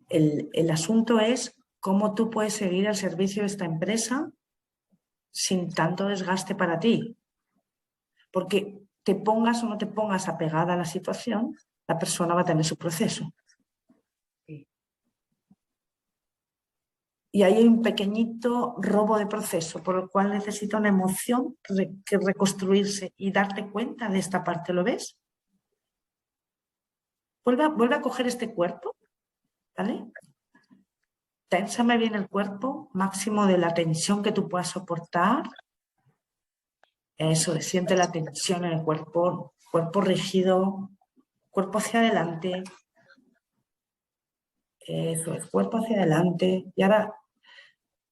el asunto es cómo tú puedes seguir al servicio de esta empresa sin tanto desgaste para ti. Porque te pongas o no te pongas apegada a la situación, la persona va a tener su proceso. Y ahí hay un pequeñito robo de proceso, por el cual necesita una emoción que reconstruirse y darte cuenta de esta parte, ¿lo ves? Vuelve a coger este cuerpo, ¿vale? Ténsame bien el cuerpo, máximo de la tensión que tú puedas soportar. Eso, siente la tensión en el cuerpo, cuerpo rígido, cuerpo hacia adelante. Eso es, cuerpo hacia adelante. Y ahora,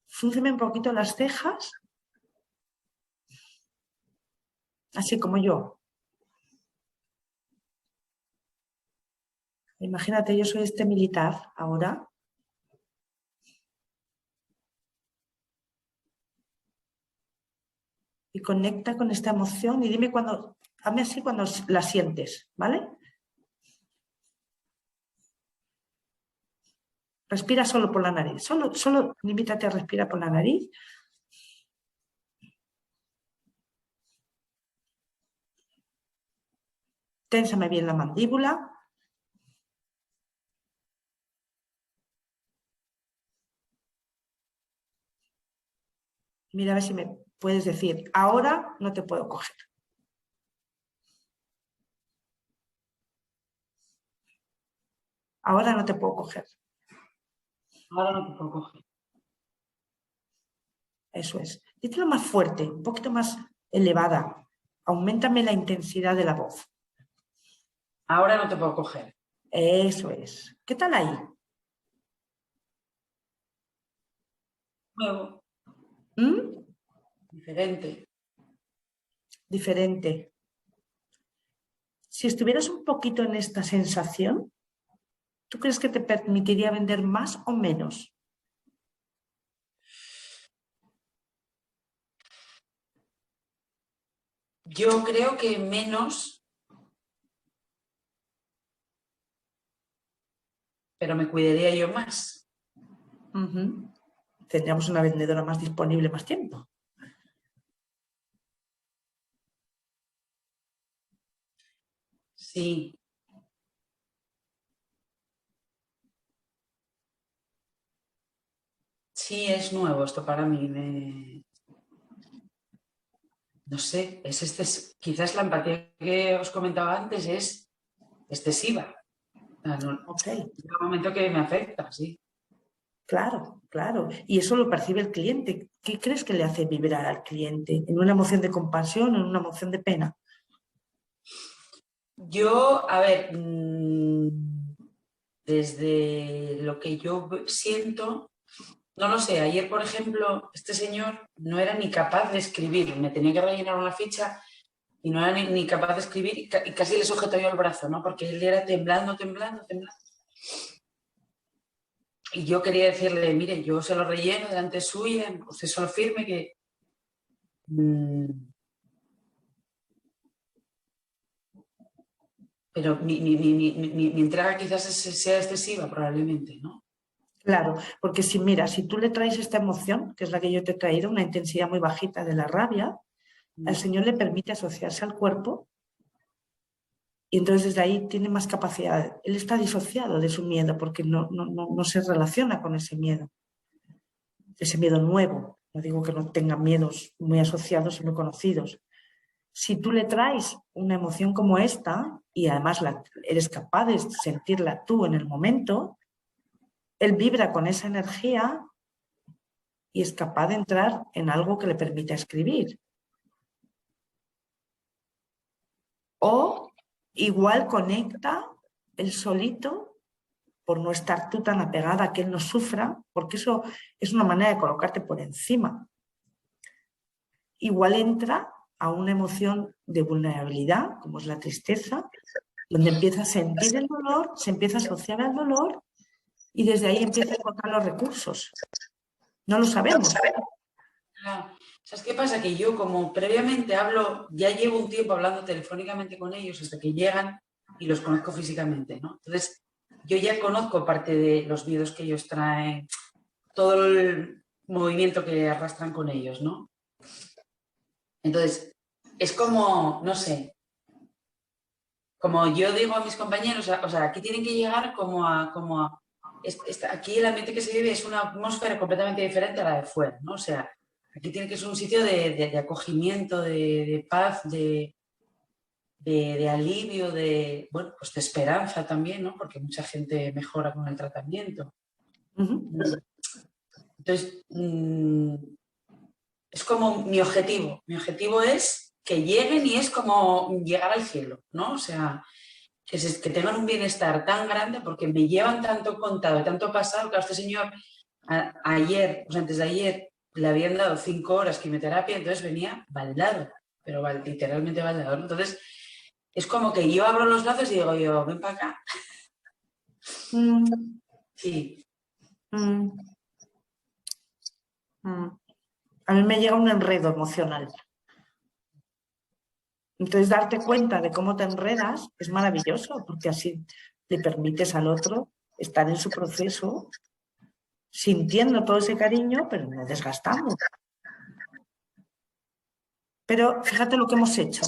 frúnceme un poquito las cejas, así como yo. Imagínate, yo soy este militar ahora. Y conecta con esta emoción y dime cuando, hazme así cuando la sientes, ¿vale? Respira solo por la nariz, solo limítate a respirar por la nariz. Ténsame bien la mandíbula. Mira a ver si me puedes decir, ahora no te puedo coger. Ahora no te puedo coger. Ahora no te puedo coger. Eso es. Dítelo más fuerte, un poquito más elevada. Auméntame la intensidad de la voz. Ahora no te puedo coger. Eso es. ¿Qué tal ahí? Nuevo. ¿Mm? Diferente. Diferente. Si estuvieras un poquito en esta sensación, ¿tú crees que te permitiría vender más o menos? Yo creo que menos, pero me cuidaría yo más. Tendríamos una vendedora más disponible más tiempo. Sí. Sí, es nuevo esto para mí. No sé, quizás la empatía que os comentaba antes es excesiva. Okay. Llega un momento que me afecta, sí. Claro, claro. Y eso lo percibe el cliente. ¿Qué crees que le hace vibrar al cliente? ¿En una emoción de compasión o en una emoción de pena? Yo, a ver, desde lo que yo siento, no lo sé, ayer, por ejemplo, este señor no era ni capaz de escribir, me tenía que rellenar una ficha y no era ni capaz de escribir y casi le sujetó yo el brazo, ¿no? Porque él era temblando. Y yo quería decirle, mire, yo se lo relleno delante suya, usted solo firme que... Pero mi entrega quizás sea excesiva, probablemente, ¿no? Claro, porque si tú le traes esta emoción, que es la que yo te he traído, una intensidad muy bajita de la rabia, al Señor le permite asociarse al cuerpo y entonces desde ahí tiene más capacidad. Él está disociado de su miedo porque no se relaciona con ese miedo nuevo. No digo que no tenga miedos muy asociados y muy conocidos. Si tú le traes una emoción como esta y además eres capaz de sentirla tú en el momento, él vibra con esa energía y es capaz de entrar en algo que le permita escribir. O igual conecta él solito por no estar tú tan apegada a que él no sufra, porque eso es una manera de colocarte por encima. Igual entra a una emoción de vulnerabilidad, como es la tristeza, donde empieza a sentir el dolor, se empieza a asociar al dolor y desde ahí empieza a encontrar los recursos. No lo sabemos. Claro. ¿Sabes qué pasa? Que yo, como previamente hablo, ya llevo un tiempo hablando telefónicamente con ellos hasta que llegan y los conozco físicamente, ¿no? Entonces, yo ya conozco parte de los vídeos que ellos traen, todo el movimiento que arrastran con ellos, ¿no? Entonces, es como, no sé, como yo digo a mis compañeros, o sea, aquí tienen que llegar aquí el ambiente que se vive es una atmósfera completamente diferente a la de fuera, ¿no? O sea, aquí tiene que ser un sitio de acogimiento, de paz, de alivio, bueno, pues de esperanza también, ¿no? Porque mucha gente mejora con el tratamiento. Entonces, es como mi objetivo. Mi objetivo es que lleguen y es como llegar al cielo, ¿no? O sea, que tengan un bienestar tan grande porque me llevan tanto contado, tanto pasado, que a este señor ayer, o sea, antes de ayer, le habían dado 5 horas quimioterapia, entonces venía baldado, pero literalmente baldado, ¿no? Entonces, es como que yo abro los brazos y digo yo, ven para acá. Sí. A mí me llega un enredo emocional. Entonces, darte cuenta de cómo te enredas es maravilloso, porque así le permites al otro estar en su proceso, sintiendo todo ese cariño, pero no desgastando. Pero fíjate lo que hemos hecho.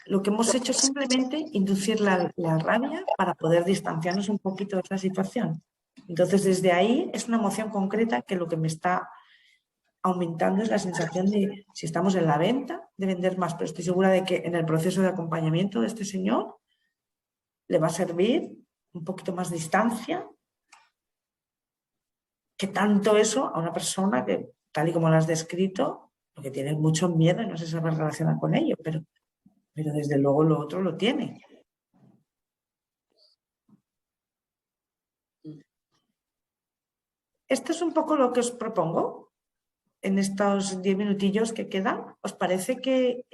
Lo que hemos hecho es simplemente inducir la rabia para poder distanciarnos un poquito de esa situación. Entonces, desde ahí es una emoción concreta que lo que me está aumentando es la sensación de, si estamos en la venta, de vender más, pero estoy segura de que en el proceso de acompañamiento de este señor le va a servir un poquito más distancia, que tanto eso a una persona que, tal y como lo has descrito, lo que tiene mucho miedo y no se sabe relacionar con ello, pero desde luego lo otro lo tiene. Esto es un poco lo que os propongo en estos 10 minutillos que quedan. ¿Os parece que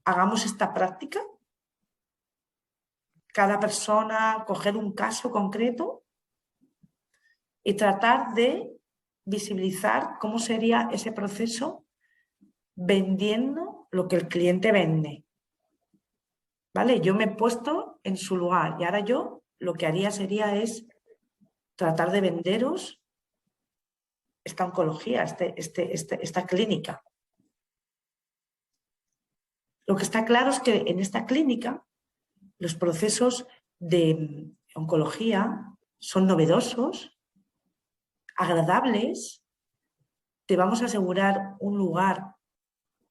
hagamos esta práctica? Cada persona coger un caso concreto y tratar de visibilizar cómo sería ese proceso vendiendo lo que el cliente vende. ¿Vale? Yo me he puesto en su lugar y ahora yo lo que haría es tratar de venderos esta oncología, esta clínica. Lo que está claro es que en esta clínica los procesos de oncología son novedosos, agradables, te vamos a asegurar un lugar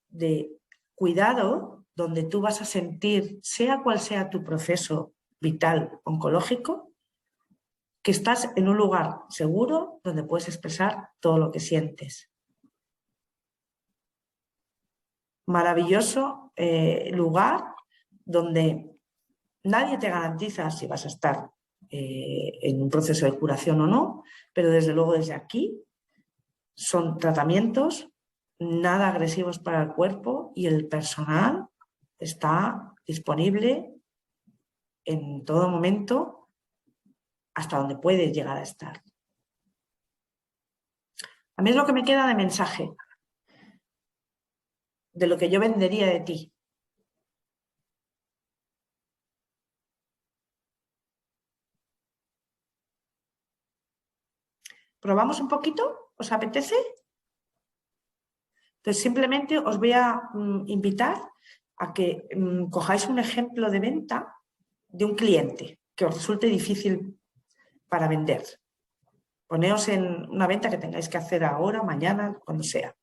de cuidado donde tú vas a sentir, sea cual sea tu proceso vital oncológico, que estás en un lugar seguro donde puedes expresar todo lo que sientes. Maravilloso lugar donde nadie te garantiza si vas a estar en un proceso de curación o no, pero desde luego desde aquí son tratamientos nada agresivos para el cuerpo y el personal está disponible en todo momento hasta donde puede llegar a estar. A mí es lo que me queda de mensaje de lo que yo vendería de ti. ¿Probamos un poquito? ¿Os apetece? Entonces, simplemente os voy a invitar a que cojáis un ejemplo de venta de un cliente que os resulte difícil para vender. Poneos en una venta que tengáis que hacer ahora, mañana, cuando sea.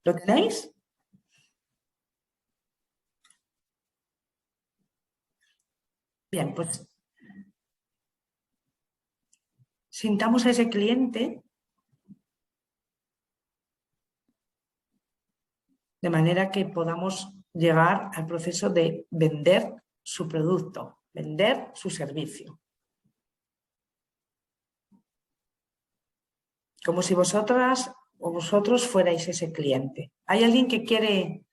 ¿Lo tenéis? Bien, pues sintamos a ese cliente de manera que podamos llegar al proceso de vender su producto, vender su servicio. Como si vosotras o vosotros fuerais ese cliente. ¿Hay alguien que quiere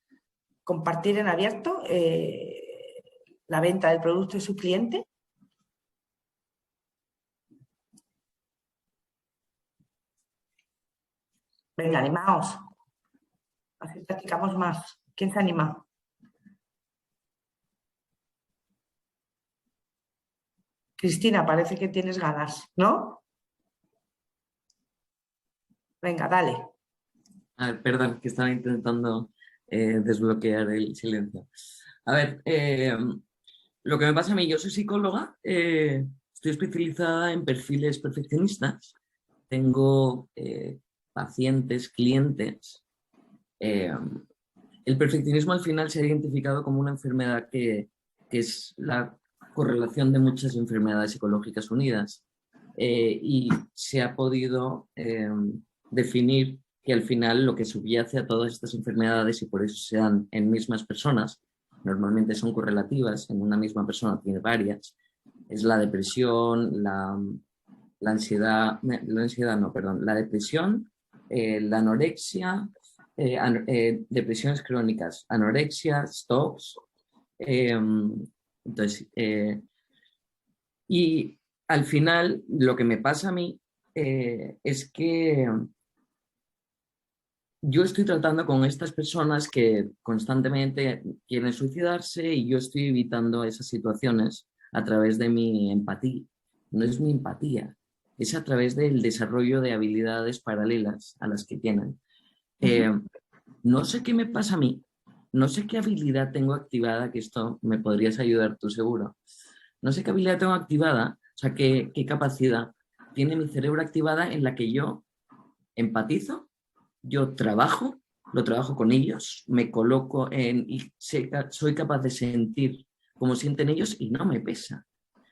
compartir en abierto la venta del producto de su cliente? Venga, animaos. Así practicamos más. ¿Quién se anima? Cristina, parece que tienes ganas, ¿no? Venga, dale. A ver, perdón, que estaba intentando desbloquear el silencio. A ver, lo que me pasa a mí, yo soy psicóloga, estoy especializada en perfiles perfeccionistas, tengo pacientes, clientes. El perfeccionismo al final se ha identificado como una enfermedad que es la correlación de muchas enfermedades psicológicas unidas y se ha podido definir que al final lo que subyace a todas estas enfermedades, y por eso se dan en mismas personas, normalmente son correlativas, en una misma persona tiene varias, es la depresión, la ansiedad, la depresión, la anorexia, depresiones crónicas, anorexia, TOCs. Entonces, y al final lo que me pasa a mí es que yo estoy tratando con estas personas que constantemente quieren suicidarse y yo estoy evitando esas situaciones a través de mi empatía. No es mi empatía, es a través del desarrollo de habilidades paralelas a las que tienen. No sé qué me pasa a mí, no sé qué habilidad tengo activada, que esto me podrías ayudar tú seguro. No sé qué habilidad tengo activada, o sea, qué capacidad tiene mi cerebro activada en la que yo empatizo, yo trabajo, lo trabajo con ellos, me coloco y soy capaz de sentir cómo sienten ellos y no me pesa.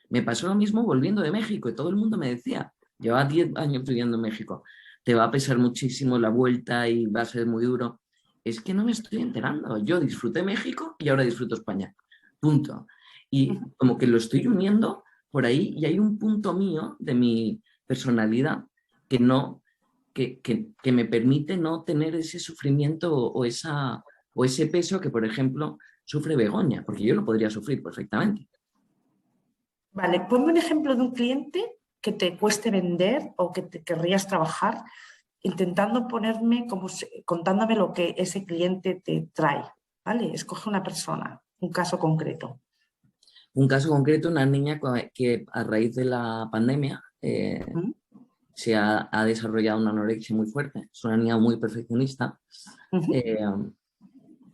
Me pasó lo mismo volviendo de México y todo el mundo me decía, llevaba 10 años viviendo en México, te va a pesar muchísimo la vuelta y va a ser muy duro. Es que no me estoy enterando. Yo disfruté México y ahora disfruto España. Punto. Y como que lo estoy uniendo por ahí y hay un punto mío de mi personalidad que no, que me permite no tener ese sufrimiento o ese peso que, por ejemplo, sufre Begoña, porque yo lo podría sufrir perfectamente. Vale, ponme un ejemplo de un cliente que te cueste vender o que te querrías trabajar, intentando ponerme contándome lo que ese cliente te trae, ¿vale? Escoge una persona, un caso concreto. Un caso concreto, una niña que a raíz de la pandemia se ha desarrollado una anorexia muy fuerte. Es una niña muy perfeccionista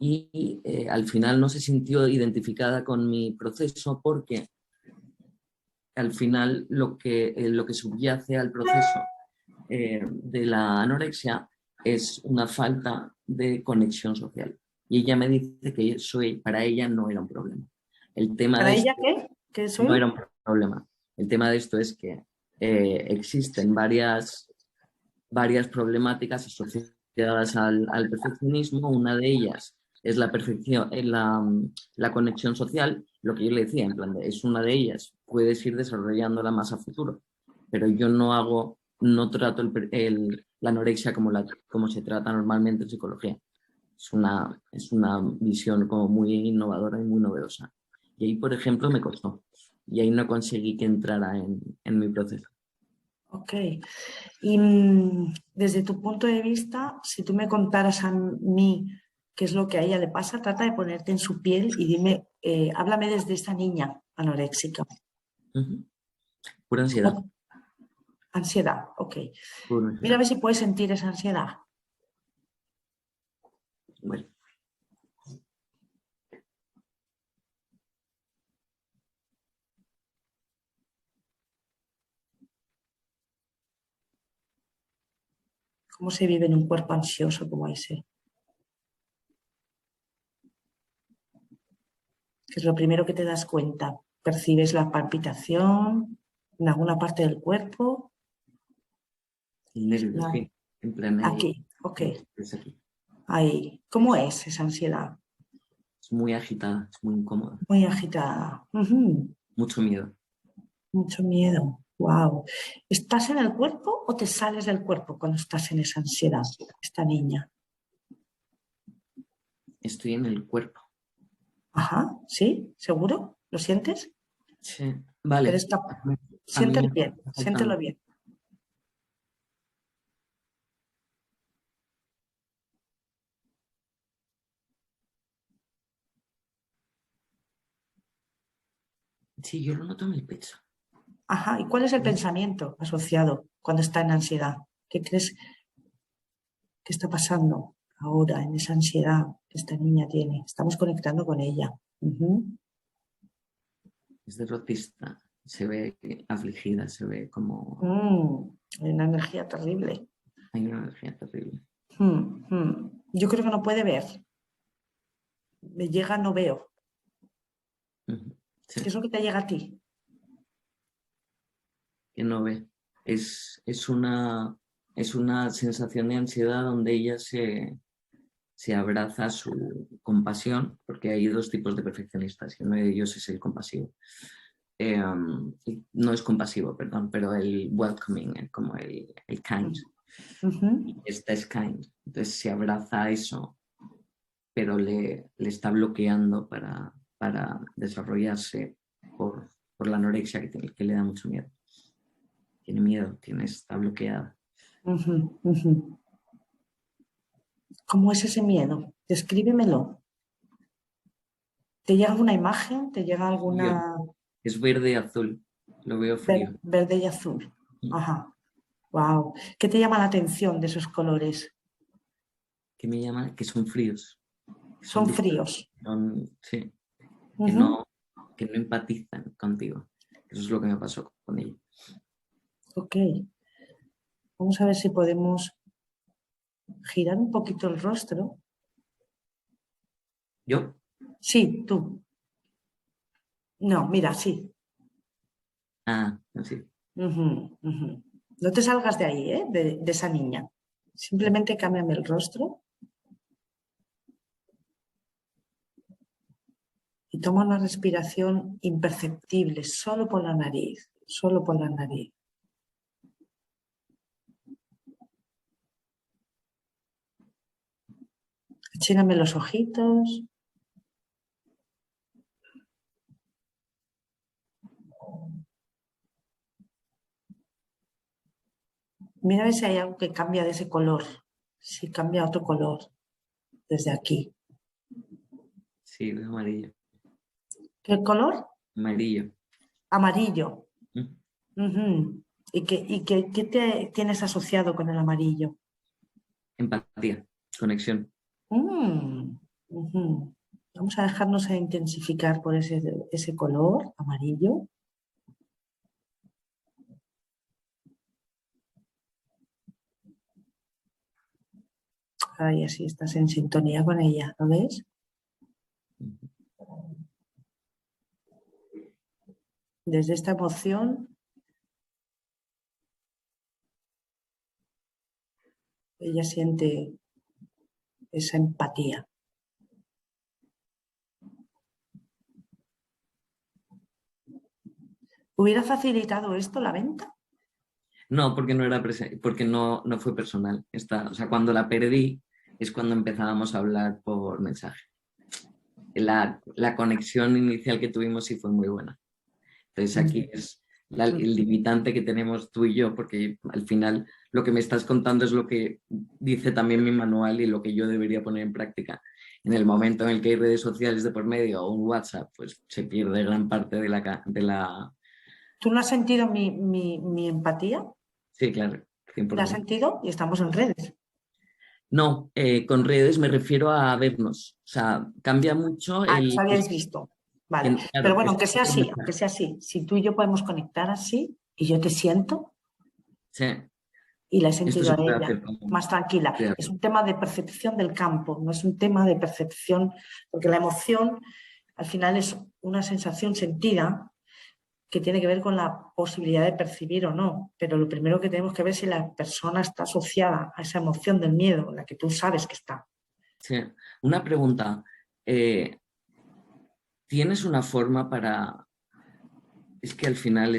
y al final no se sintió identificada con mi proceso porque al final lo que subyace al proceso de la anorexia es una falta de conexión social. Y ella me dice que para ella no era un problema. El tema ¿Para de ella esto qué? ¿Qué soy? no era un problema. El tema de esto es que existen varias problemáticas asociadas al perfeccionismo. Una de ellas es la perfección, la conexión social, lo que yo le decía, en plan, es una de ellas, puedes ir desarrollándola más a futuro, pero yo no trato la anorexia como se trata normalmente en psicología. Es una visión como muy innovadora y muy novedosa. Y ahí, por ejemplo, me costó. Y ahí no conseguí que entrara en mi proceso. Ok. Y desde tu punto de vista, si tú me contaras a mí qué es lo que a ella le pasa, trata de ponerte en su piel y dime, háblame desde esa niña anoréxica. Pura ansiedad. Ansiedad, ok. Pura ansiedad. Mira a ver si puedes sentir esa ansiedad. Bueno. ¿Cómo se vive en un cuerpo ansioso como ese? ¿Qué es lo primero que te das cuenta? ¿Percibes la palpitación en alguna parte del cuerpo? El nervio, No. aquí. En plan, Aquí, ok. Es aquí. Ahí. ¿Cómo es esa ansiedad? Es muy agitada, es muy incómoda. Muy agitada. Mucho miedo. Mucho miedo. Wow. ¿Estás en el cuerpo o te sales del cuerpo cuando estás en esa ansiedad, esta niña? Estoy en el cuerpo. Ajá, ¿sí? ¿Seguro? ¿Lo sientes? Sí, vale. Pero A mí me siéntelo bien, está siéntelo faltando. bien. Sí, yo lo noto en el pecho. Ajá, ¿y cuál es el pensamiento asociado cuando está en ansiedad? ¿Qué crees que está pasando ahora en esa ansiedad que esta niña tiene? Estamos conectando con ella. Ujú. Es derrotista. Se ve afligida, se ve como... Hay una energía terrible. Hay una energía terrible. Yo creo que no puede ver. Me llega, no veo. Sí, ¿Qué es lo que te llega a ti? que no ve. Es una sensación de ansiedad donde ella se abraza a su compasión, porque hay dos tipos de perfeccionistas y uno de ellos es el compasivo. No es compasivo, perdón, pero el welcoming, como el kind. Ujú. Esta es kind. Entonces se abraza a eso, pero le está bloqueando para desarrollarse por la anorexia que le da mucho miedo. Tiene miedo, está bloqueada. Ujú, ujú. ¿Cómo es ese miedo? Descríbemelo. ¿Te llega alguna imagen? ¿Te llega Frío. alguna Es verde y azul. Lo veo frío. verde y azul? Ajá. Wow. ¿Qué te llama la atención de esos colores? ¿Qué me llama? Que son fríos. Que Son son fríos. distantes. Sí, Ujú. que no empatizan contigo. Eso es lo que me pasó con ella. Ok. Vamos a ver si podemos girar un poquito el rostro. ¿Yo? Sí, tú. No, mira, sí. Ah, sí. Ujú, ujú. No te salgas de ahí, ¿eh? De esa niña. Simplemente cámbiame el rostro y toma una respiración imperceptible, solo por la nariz, solo por la nariz. Achíname los ojitos. Mira a ver si hay algo que cambia de ese color, si cambia a otro color desde aquí. Sí, de amarillo. ¿Qué color? Amarillo. Amarillo. Mm. Ujú. ¿Qué te tienes asociado con el amarillo? Empatía. Conexión. Ujú. Vamos a dejarnos a intensificar por ese color amarillo. Ahí así estás en sintonía con ella, ¿lo ves? Desde esta emoción, ella siente esa empatía. ¿Hubiera facilitado esto la venta? No, porque no era porque no fue personal. O sea, cuando la perdí es cuando empezábamos a hablar por mensaje. La conexión inicial que tuvimos sí fue muy buena. Entonces aquí es el limitante que tenemos tú y yo, porque al final lo que me estás contando es lo que dice también mi manual y lo que yo debería poner en práctica. En el momento en el que hay redes sociales de por medio o un WhatsApp, pues se pierde gran parte de la... ¿Tú no has sentido mi empatía? Sí, claro, ¿La has 100%. sentido? Y estamos en redes. No, con redes me refiero a vernos. O sea, cambia mucho Ah, os el... habíais visto. Vale. Pero Claro, bueno, es aunque sea así, si tú y yo podemos conectar así y yo te siento sí, y la he esto sentido se a puede ella hacer como... más tranquila, es un tema de percepción del campo, no es un tema de percepción, porque la emoción al final es una sensación sentida que tiene que ver con la posibilidad de percibir o no, pero lo primero que tenemos que ver es si la persona está asociada a esa emoción del miedo, la que tú sabes que está. Sí. Una pregunta. ¿Tienes una forma es que al final,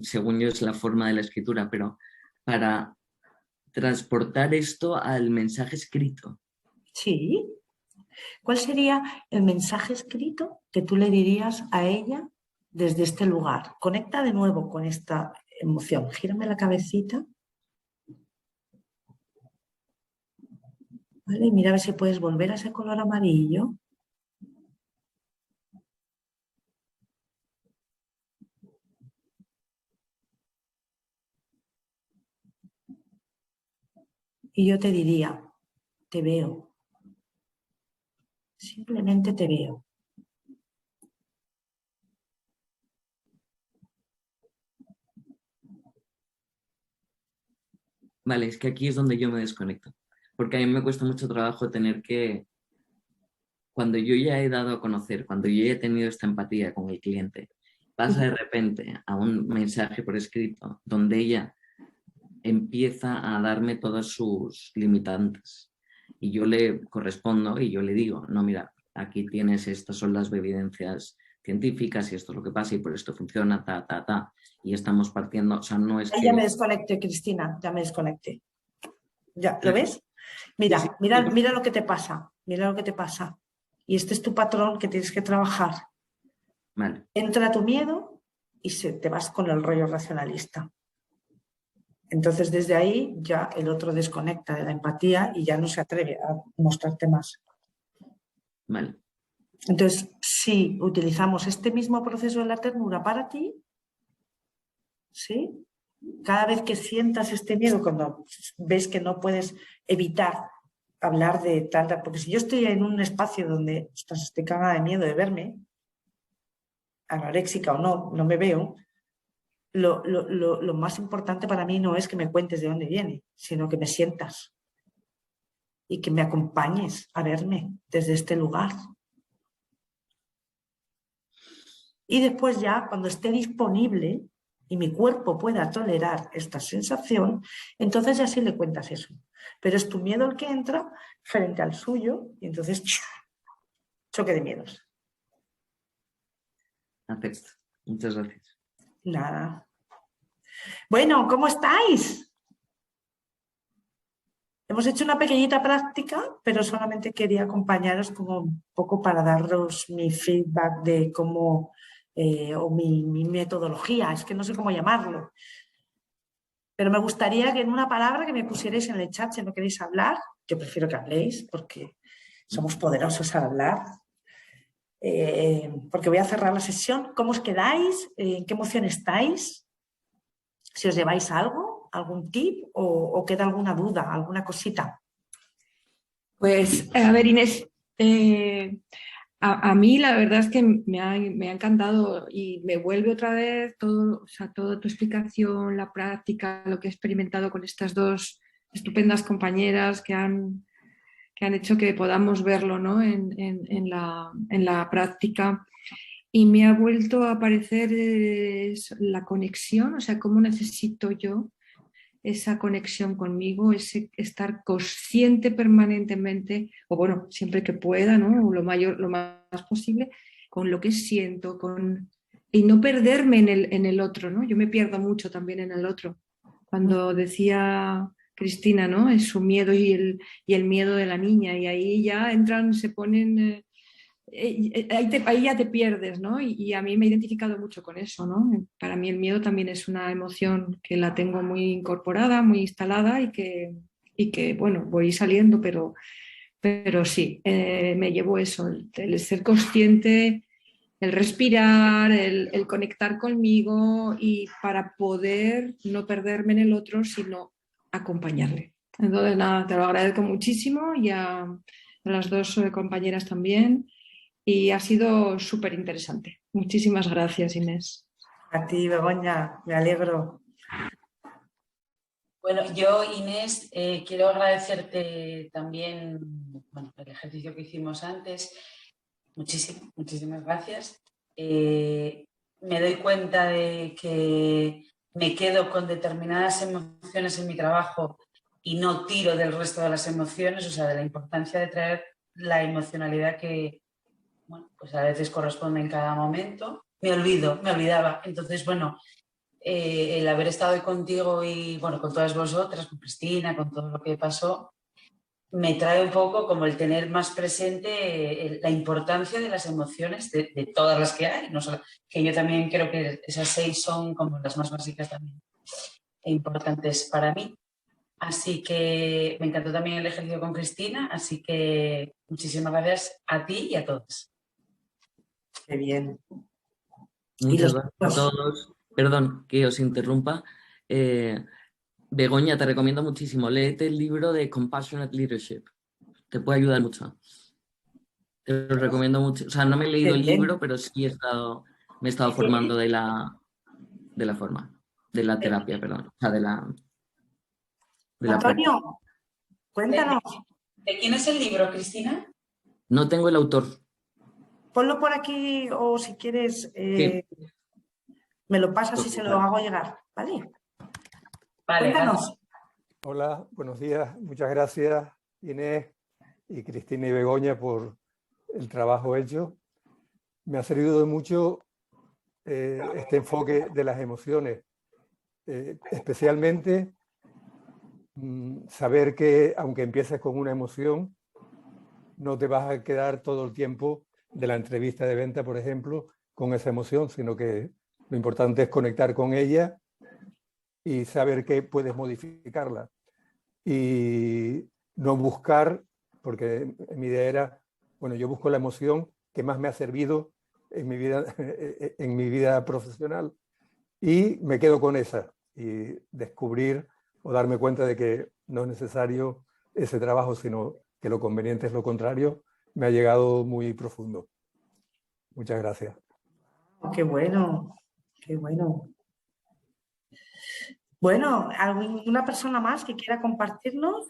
según yo, es la forma de la escritura, pero para transportar esto al mensaje escrito. Sí. ¿Cuál sería el mensaje escrito que tú le dirías a ella desde este lugar? Conecta de nuevo con esta emoción. Gírame la cabecita. ¿Vale? Y mira a ver si puedes volver a ese color amarillo. Y yo te diría, te veo. Simplemente te veo. Vale, es que aquí es donde yo me desconecto. Porque a mí me cuesta mucho trabajo tener que, cuando yo ya he dado a conocer, cuando yo ya he tenido esta empatía con el cliente, pasa de repente a un mensaje por escrito donde ella empieza a darme todas sus limitantes. Y yo le correspondo y yo le digo, no, mira, aquí tienes, estas son las evidencias científicas y esto es lo que pasa y por esto funciona, y estamos partiendo, o sea, no es que... Ya me desconecté, Cristina, ya me desconecté. ¿Ya lo ves? Mira, Sí. mira lo que te pasa, mira lo que te pasa. Y este es tu patrón que tienes que trabajar. Vale. Entra tu miedo y te vas con el rollo racionalista. Entonces, desde ahí ya el otro desconecta de la empatía y ya no se atreve a mostrarte más. Vale. Entonces, si utilizamos este mismo proceso de la ternura para ti, ¿sí? Cada vez que sientas este miedo, cuando ves que no puedes evitar hablar de tal, porque si yo estoy en un espacio donde estoy cagada de miedo de verme, anoréxica o no, no me veo, lo más importante para mí no es que me cuentes de dónde viene, sino que me sientas y que me acompañes a verme desde este lugar. Y después ya, cuando esté disponible y mi cuerpo pueda tolerar esta sensación, entonces ya sí le cuentas eso. Pero es tu miedo el que entra frente al suyo y entonces choque de miedos. Acepto. Muchas gracias. Nada. Bueno, ¿cómo estáis? Hemos hecho una pequeñita práctica, pero solamente quería acompañaros como un poco para daros mi feedback de cómo, o mi metodología, es que no sé cómo llamarlo. Pero me gustaría que en una palabra que me pusierais en el chat si no queréis hablar, yo prefiero que habléis porque somos poderosos al hablar. Porque voy a cerrar la sesión. ¿Cómo os quedáis? ¿En qué emoción estáis? Si os lleváis algo, algún tip o queda alguna duda, alguna cosita. Pues, a ver, Inés, a mí la verdad es que me ha encantado y me vuelve otra vez todo, o sea, toda tu explicación, la práctica, lo que he experimentado con estas dos estupendas compañeras que han hecho que podamos verlo, ¿no? en la práctica. Y me ha vuelto a aparecer la conexión, o sea, cómo necesito yo esa conexión conmigo, ese estar consciente permanentemente, o bueno, siempre que pueda, ¿no? Lo más posible, con lo que siento, y no perderme en el otro, ¿no? Yo me pierdo mucho también en el otro. Cuando decía Cristina, ¿no? Es su miedo y el miedo de la niña, y ahí ya entran, se ponen... ahí ya te pierdes, ¿no? Y a mí me he identificado mucho con eso, ¿no? Para mí el miedo también es una emoción que la tengo muy incorporada, muy instalada y que bueno, voy saliendo, pero sí, me llevo eso, el ser consciente, el respirar, el conectar conmigo y para poder no perderme en el otro, sino acompañarle. Entonces, nada, te lo agradezco muchísimo y a las dos compañeras también. Y ha sido súper interesante. Muchísimas gracias, Inés. A ti, Begoña, me alegro. Bueno, yo, Inés, quiero agradecerte también el ejercicio que hicimos antes. Muchísimas gracias. Me doy cuenta de que me quedo con determinadas emociones en mi trabajo y no tiro del resto de las emociones, o sea, de la importancia de traer la emocionalidad que, bueno, pues a veces corresponde en cada momento. me olvidaba. Entonces, bueno, el haber estado hoy contigo y, bueno, con todas vosotras, con Cristina, con todo lo que pasó, me trae un poco como el tener más presente la importancia de las emociones, de todas las que hay, no solo, que yo también creo que esas 6 son como las más básicas también e importantes para mí. Así que me encantó también el ejercicio con Cristina, así que muchísimas gracias a ti y a todos. Qué bien. Muchas gracias a todos. Perdón que os interrumpa. Begoña, te recomiendo muchísimo. Léete el libro de Compassionate Leadership. Te puede ayudar mucho. Te lo recomiendo mucho. O sea, no me he leído Qué el bien. libro, pero sí me he estado formando de la terapia, perdón. O sea, de la práctica. Antonio, cuéntanos. ¿De quién es el libro, Cristina? No tengo el autor. Ponlo por aquí o si quieres Sí. me lo pasas y se lo hago llegar, ¿vale? Vale, Cuéntanos. Hola, buenos días. Muchas gracias, Inés y Cristina y Begoña, por el trabajo hecho. Me ha servido de mucho este enfoque de las emociones, especialmente saber que aunque empieces con una emoción, no te vas a quedar todo el tiempo de la entrevista de venta, por ejemplo, con esa emoción, sino que lo importante es conectar con ella y saber que puedes modificarla. Y no buscar, porque mi idea era, bueno, yo busco la emoción que más me ha servido en mi vida profesional y me quedo con esa y descubrir o darme cuenta de que no es necesario ese trabajo, sino que lo conveniente es lo contrario, me ha llegado muy profundo. Muchas gracias. Qué bueno, qué bueno. Bueno, ¿alguna persona más que quiera compartirnos?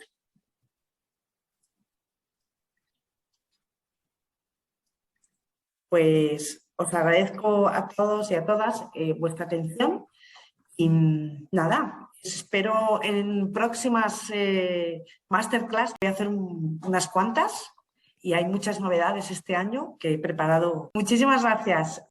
Pues os agradezco a todos y a todas vuestra atención y nada, espero en próximas masterclass. Voy a hacer unas cuantas y hay muchas novedades este año que he preparado. Muchísimas gracias.